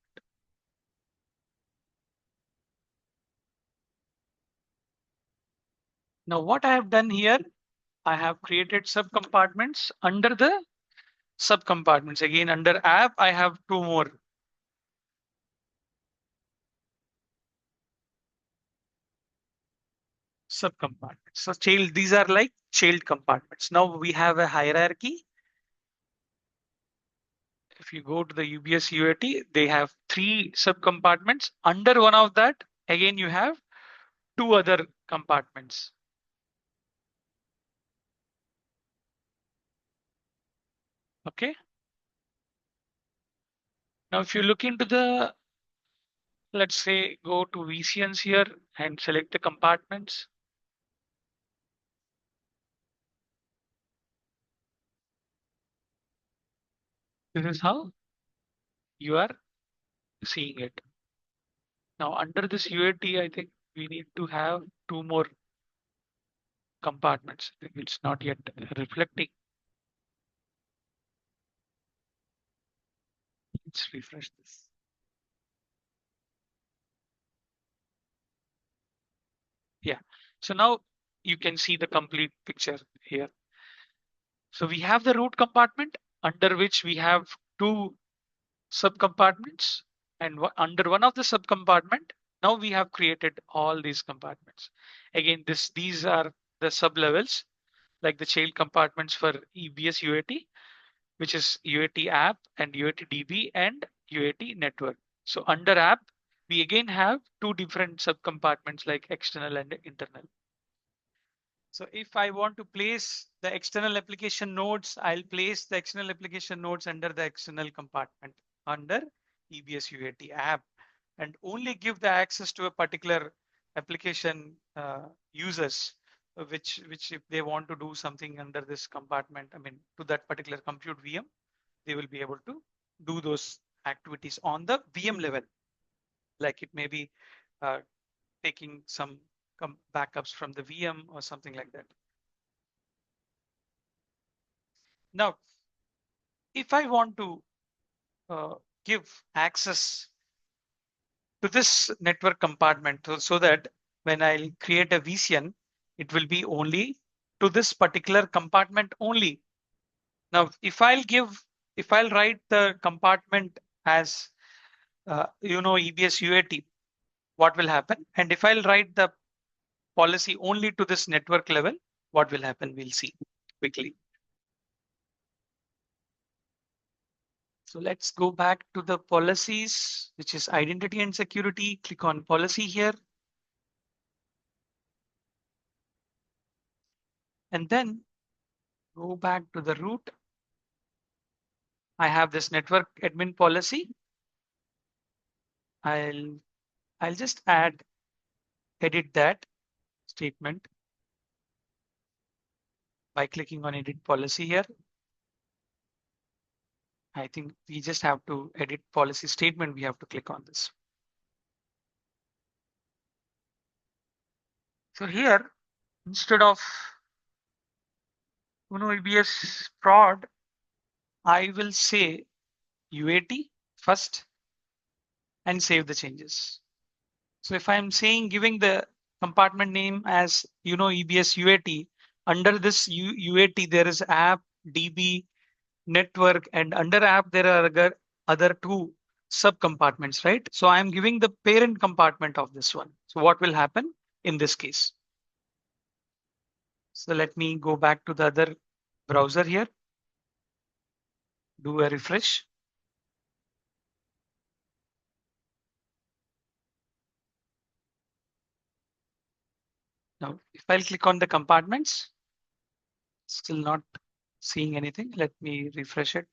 Now what I have done here, I have created subcompartments under the subcompartments. Again, under app, I have two more. Subcompartments. So these are like child compartments. Now we have a hierarchy. If you go to the UBS UAT, they have 3 subcompartments. Under one of that, again, you have 2 other compartments. Okay. Now, if you look into the, let's say, go to VCNs here and select the compartments. This is how you are seeing it. Now, under this UAT, I think we need to have 2 more compartments. It's not yet reflecting. Let's refresh this. Yeah. So now you can see the complete picture here. So we have the root compartment under which we have 2 subcompartments, and under one of the subcompartment, now we have created all these compartments. Again, these are the sub levels, like the child compartments for EBS UAT, which is UAT app and UAT DB and UAT network. So under app, we again have 2 different subcompartments like external and internal. So if I want to place the external application nodes, I'll place the external application nodes under the external compartment under EBS UAT app, and only give the access to a particular application users, which if they want to do something under this compartment, I mean, to that particular compute VM, they will be able to do those activities on the VM level. Like it may be taking some backups from the VM or something like that. Now, if I want to give access to this network compartment so that when I'll create a VCN, it will be only to this particular compartment only. Now, if I'll write the compartment as EBS UAT, what will happen? And if I'll write the policy only to this network level, what will happen? We'll see quickly. So let's go back to the policies, which is identity and security. Click on policy here. And then go back to the root. I have this network admin policy. I'll just edit that statement by clicking on edit policy here. I think we just have to edit policy statement. We have to click on this. So here, instead of EBS prod, I will say UAT first and save the changes. So if I'm saying giving the compartment name as EBS UAT, under this UAT there is app, DB, network, and under app there are other two sub compartments, right? So I'm giving the parent compartment of this one. So what will happen in this case? So let me go back to the other browser here, do a refresh. Now, if I'll click on the compartments, still not seeing anything. Let me refresh it.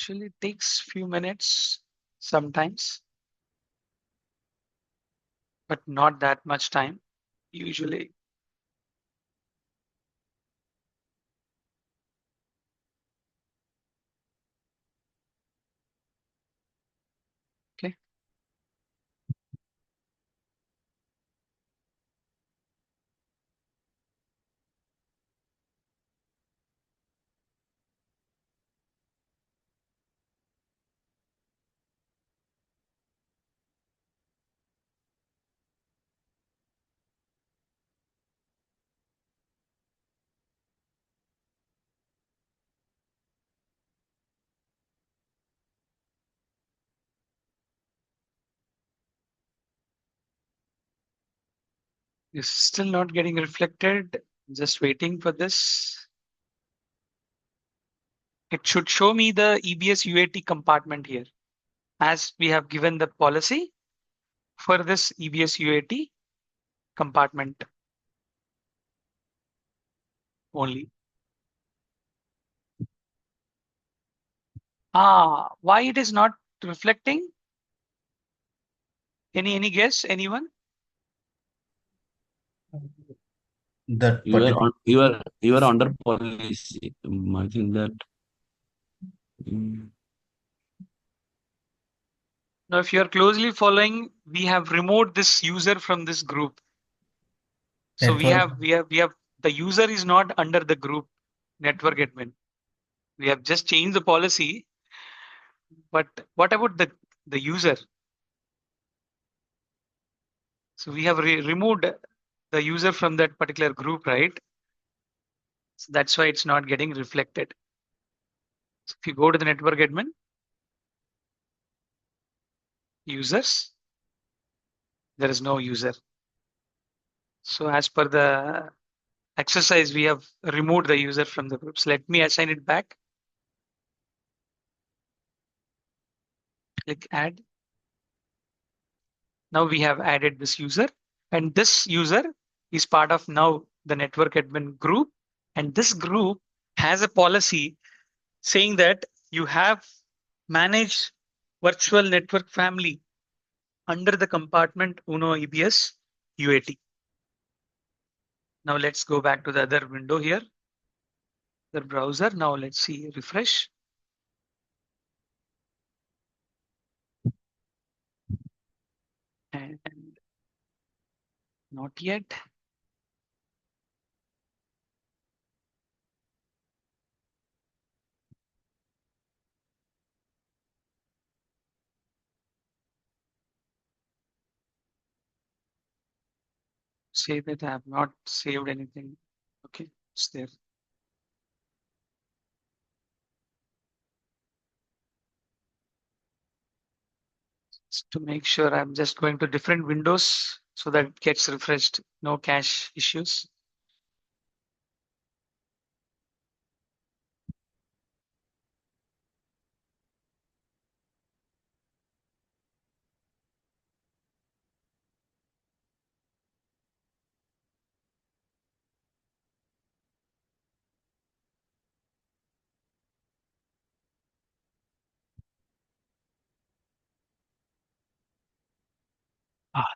Actually, it takes few minutes sometimes, but not that much time usually. Okay. It's still not getting reflected. Just waiting for this. It should show me the EBS UAT compartment here, as we have given the policy for this EBS UAT compartment only. Why it is not reflecting? Any guess? Anyone? That You are particular on you are under policy. I think that mm, Now, if you are closely following, we have removed this user from this group. So we network, have the user is not under the group network admin. We have just changed the policy, but what about the user? So we have removed the user from that particular group, right? So that's why it's not getting reflected. So if you go to the network admin, users, there is no user. So as per the exercise, we have removed the user from the groups. Let me assign it back. Click add. Now we have added this user, and this user is part of now the network admin group. And this group has a policy saying that you have managed virtual network family under the compartment Uno EBS UAT. Now let's go back to the other window here, the browser. Now let's see, refresh. And not yet. Say that I have not saved anything. Okay, it's there. Just to make sure, I'm just going to different windows so that it gets refreshed. No cache issues.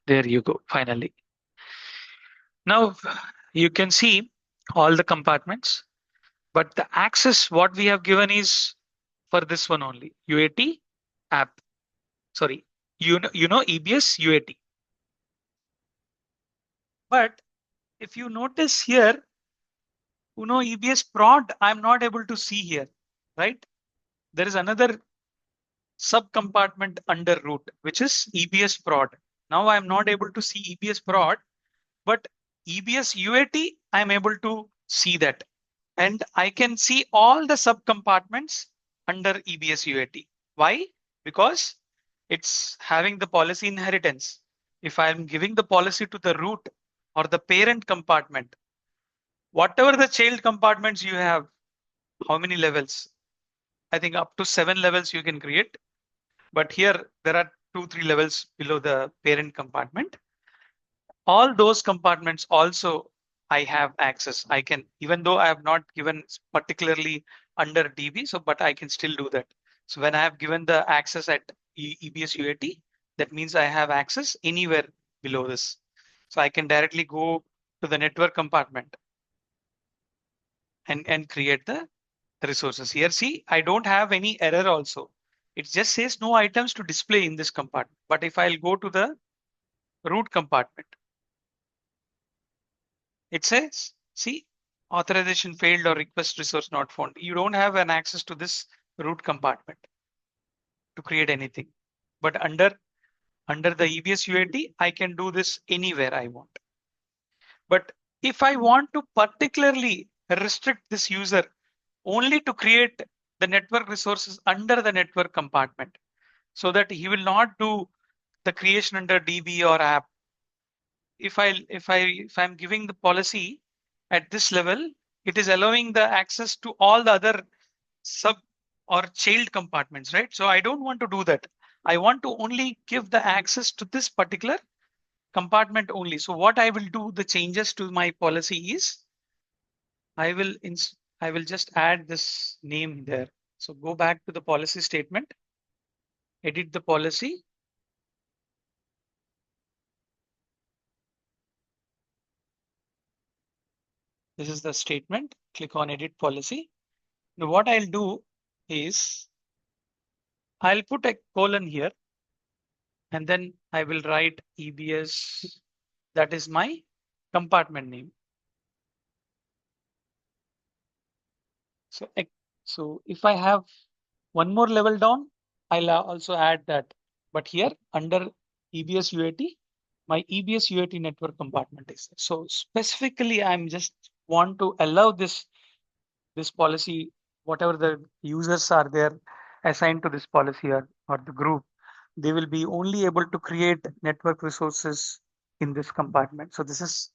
There you go, finally. Now you can see all the compartments, but the access what we have given is for this one only, UAT app. Sorry, EBS UAT. But if you notice here, EBS prod, I'm not able to see here, right? There is another sub compartment under root, which is EBS prod. Now I'm not able to see EBS prod, but EBS UAT, I'm able to see that. And I can see all the sub compartments under EBS UAT. Why? Because it's having the policy inheritance. If I'm giving the policy to the root or the parent compartment, whatever the child compartments you have, how many levels? I think up to 7 levels you can create. But here there are 2-3 levels below the parent compartment. All those compartments also I have access. I can, even though I have not given particularly under DB, so but I can still do that. So when I have given the access at EBS UAT, that means I have access anywhere below this. So I can directly go to the network compartment and create the resources. Here, see, I don't have any error also. It just says no items to display in this compartment. But if I'll go to the root compartment, it says, see, authorization failed or request resource not found. You don't have an access to this root compartment to create anything. But under the EBS UAT, I can do this anywhere I want. But if I want to particularly restrict this user only to create the network resources under the network compartment, so that he will not do the creation under DB or app. If I'm giving the policy at this level, it is allowing the access to all the other sub or child compartments, right? So I don't want to do that. I want to only give the access to this particular compartment only. So what I will do, the changes to my policy is I will just add this name there. So go back to the policy statement, edit the policy. This is the statement. Click on edit policy. Now what I'll do is I'll put a colon here and then I will write EBS. That is my compartment name. So if I have one more level down, I'll also add that. But here under EBS UAT, my EBS UAT network compartment is there. So specifically, I'm just want to allow this policy, whatever the users are there assigned to this policy or the group, they will be only able to create network resources in this compartment. So this is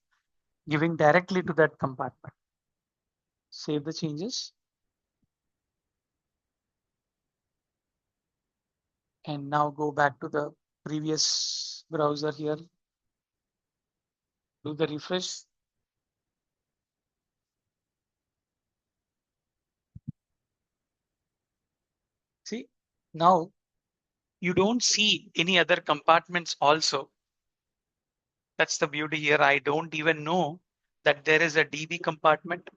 giving directly to that compartment. Save the changes. And now go back to the previous browser here. Do the refresh. See, now you don't see any other compartments also. That's the beauty here. I don't even know that there is a DB compartment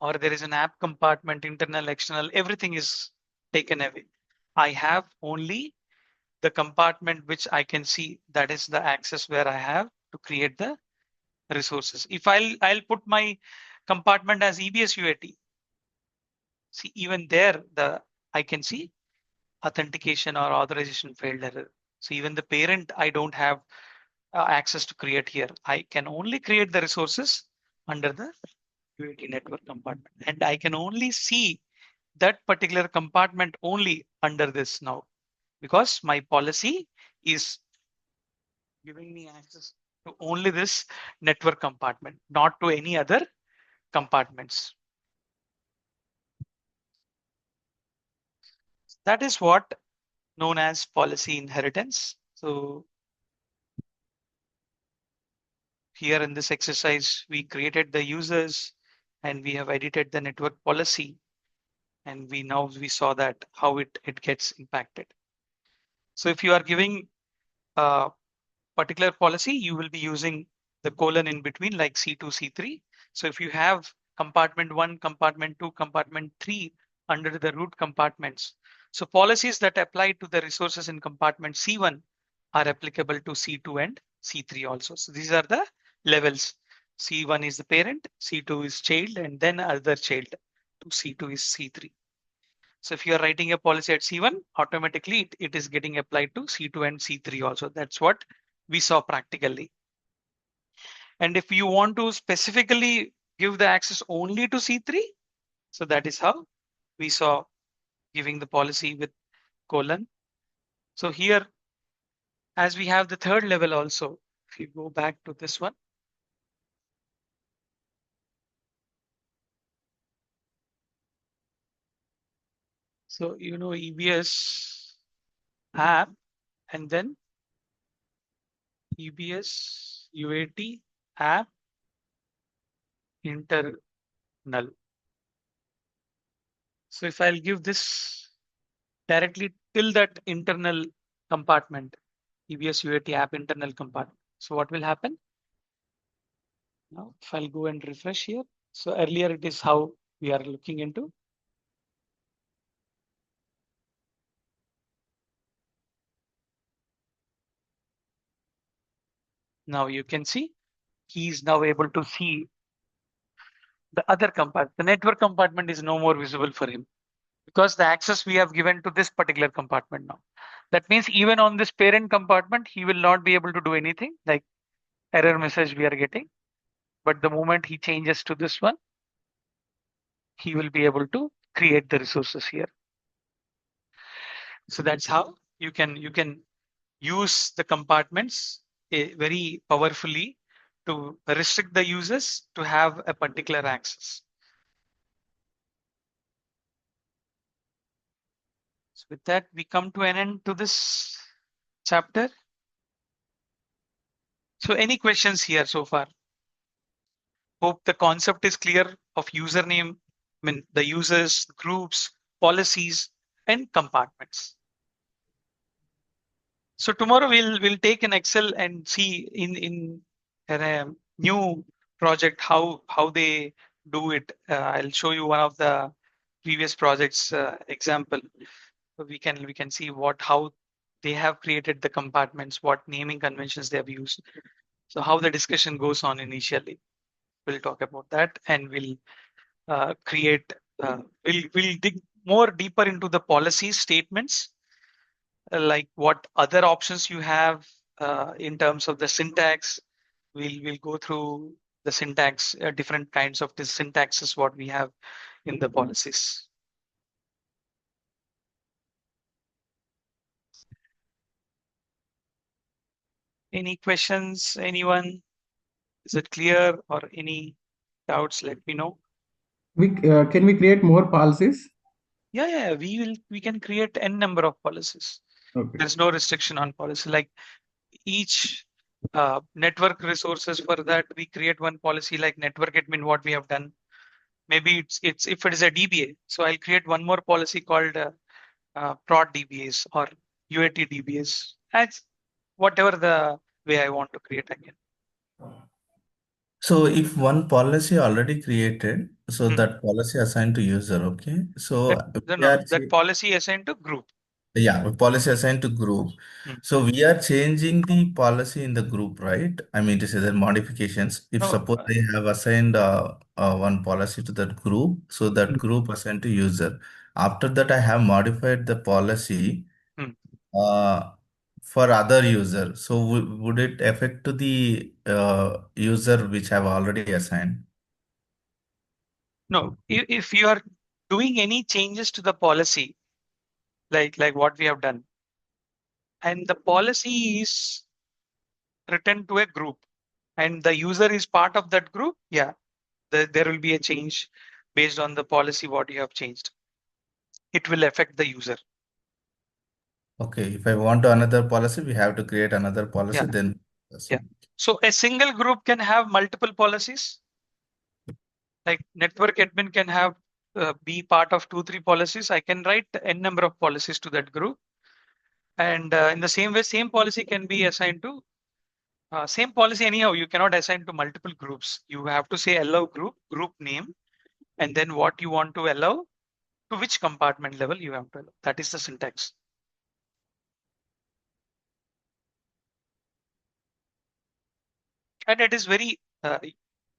or there is an app compartment, internal, external, everything is taken away. I have only the compartment which I can see, that is the access where I have to create the resources. If I'll put my compartment as EBS UAT. See, even there, I can see authentication or authorization failed error. So even the parent, I don't have access to create here. I can only create the resources under the UAT network compartment. And I can only see that particular compartment only under this now, because my policy is giving me access to only this network compartment, not to any other compartments. That is what known as policy inheritance. So here in this exercise, we created the users and we have edited the network policy. And we saw that how it gets impacted. So if you are giving a particular policy, you will be using the colon in between like C2, C3. So if you have compartment 1, compartment 2, compartment 3 under the root compartments. So policies that apply to the resources in compartment C1 are applicable to C2 and C3 also. So these are the levels. C1 is the parent, C2 is child, and then other child. To C2 is C3. So if you are writing a policy at C1, automatically it is getting applied to C2 and C3 also. That's what we saw practically. And if you want to specifically give the access only to C3, so that is how we saw giving the policy with colon. So here, as we have the third level also, if you go back to this one, so EBS app and then EBS UAT app internal. So if I'll give this directly till that internal compartment, EBS UAT app internal compartment. So what will happen? Now, if I'll go and refresh here. So earlier it is how we are looking into. Now you can see he is now able to see the other compartment. The network compartment is no more visible for him because the access we have given to this particular compartment now. That means even on this parent compartment, he will not be able to do anything like error message we are getting. But the moment he changes to this one, he will be able to create the resources here. So that's how you can use the compartments very powerfully to restrict the users to have a particular access. So with that, we come to an end to this chapter. So any questions here so far? Hope the concept is clear of username, I mean the users, groups, policies, and compartments. So tomorrow we'll take an Excel and see in a new project how they do it. I'll show you one of the previous projects example. So we can see how they have created the compartments, what naming conventions they have used. So how the discussion goes on initially. We'll talk about that and we'll create. We'll dig more deeper into the policy statements. Like what other options you have in terms of the syntax. We'll go through the syntax, different kinds of the syntaxes what we have in the policies. Any questions, anyone? Is it clear or any doubts? Let me know. Can we create more policies? Yeah, we can create n number of policies. Okay. There's no restriction on policy. Like each network resources, for that we create one policy like network admin, what we have done. Maybe it's if it is a DBA, so I'll create one more policy called prod DBAs or UAT DBAs. That's whatever the way I want to create again. So if one policy already created, so Hmm. that policy assigned to user, okay? So That policy assigned to group. yeah, policy assigned to group. Hmm. So we are changing the policy in the group, right? I mean to say that modifications. If No, suppose they have assigned one policy to that group, so that group assigned to user. After that, I have modified the policy Hmm. uh, for other user. So would it affect to the user which have already assigned? No, if you are doing any changes to the policy, like what we have done, and the policy is written to a group, and the user is part of that group, yeah, there will be a change based on the policy what you have changed. It will affect the user. Okay, if I want another policy, we have to create another policy, Yeah. then. Yeah. So a single group can have multiple policies. Like network admin can have be part of 2-3 policies. I can write n number of policies to that group. And in the same way, same policy can be assigned to same policy anyhow. You cannot assign to multiple groups. You have to say allow group name, and then what you want to allow, to which compartment level you have to allow. That is the syntax. And it is very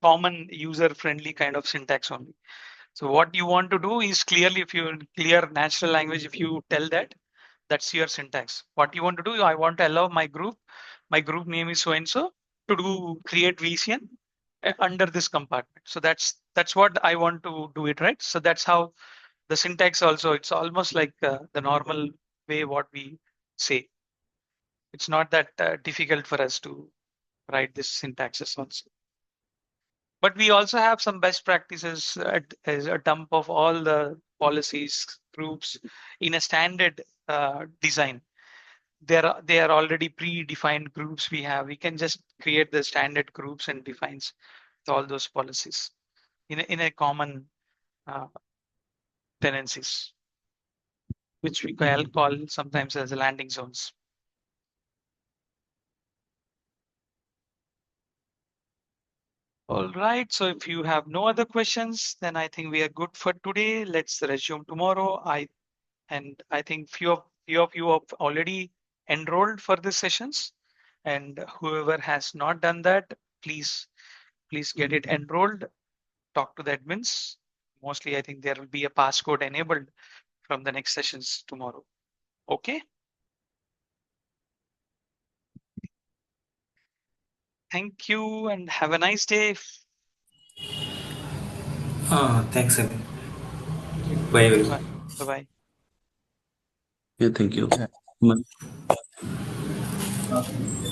common user-friendly kind of syntax only. So what you want to do is clearly, if you clear natural language, if you tell that, that's your syntax. What you want to do, I want to allow my group name is so and so, to do create VCN under this compartment. So that's what I want to do it, right? So that's how the syntax also, it's almost like the normal way what we say. It's not that difficult for us to write this syntaxes also. But we also have some best practices as a dump of all the policies, groups in a standard design. They are already predefined groups we have. We can just create the standard groups and defines all those policies in a common tenancies, which we call sometimes as landing zones. All right, so if you have no other questions, then I think we are good for today. Let's resume tomorrow. I think few of you have already enrolled for the sessions, and whoever has not done that, please get it enrolled. Talk to the admins. Mostly, I think there will be a passcode enabled from the next sessions tomorrow. Okay. Thank you and have a nice day. Thanks, Abhi. Bye, everyone. Bye bye. Yeah, thank you. Yeah. Bye.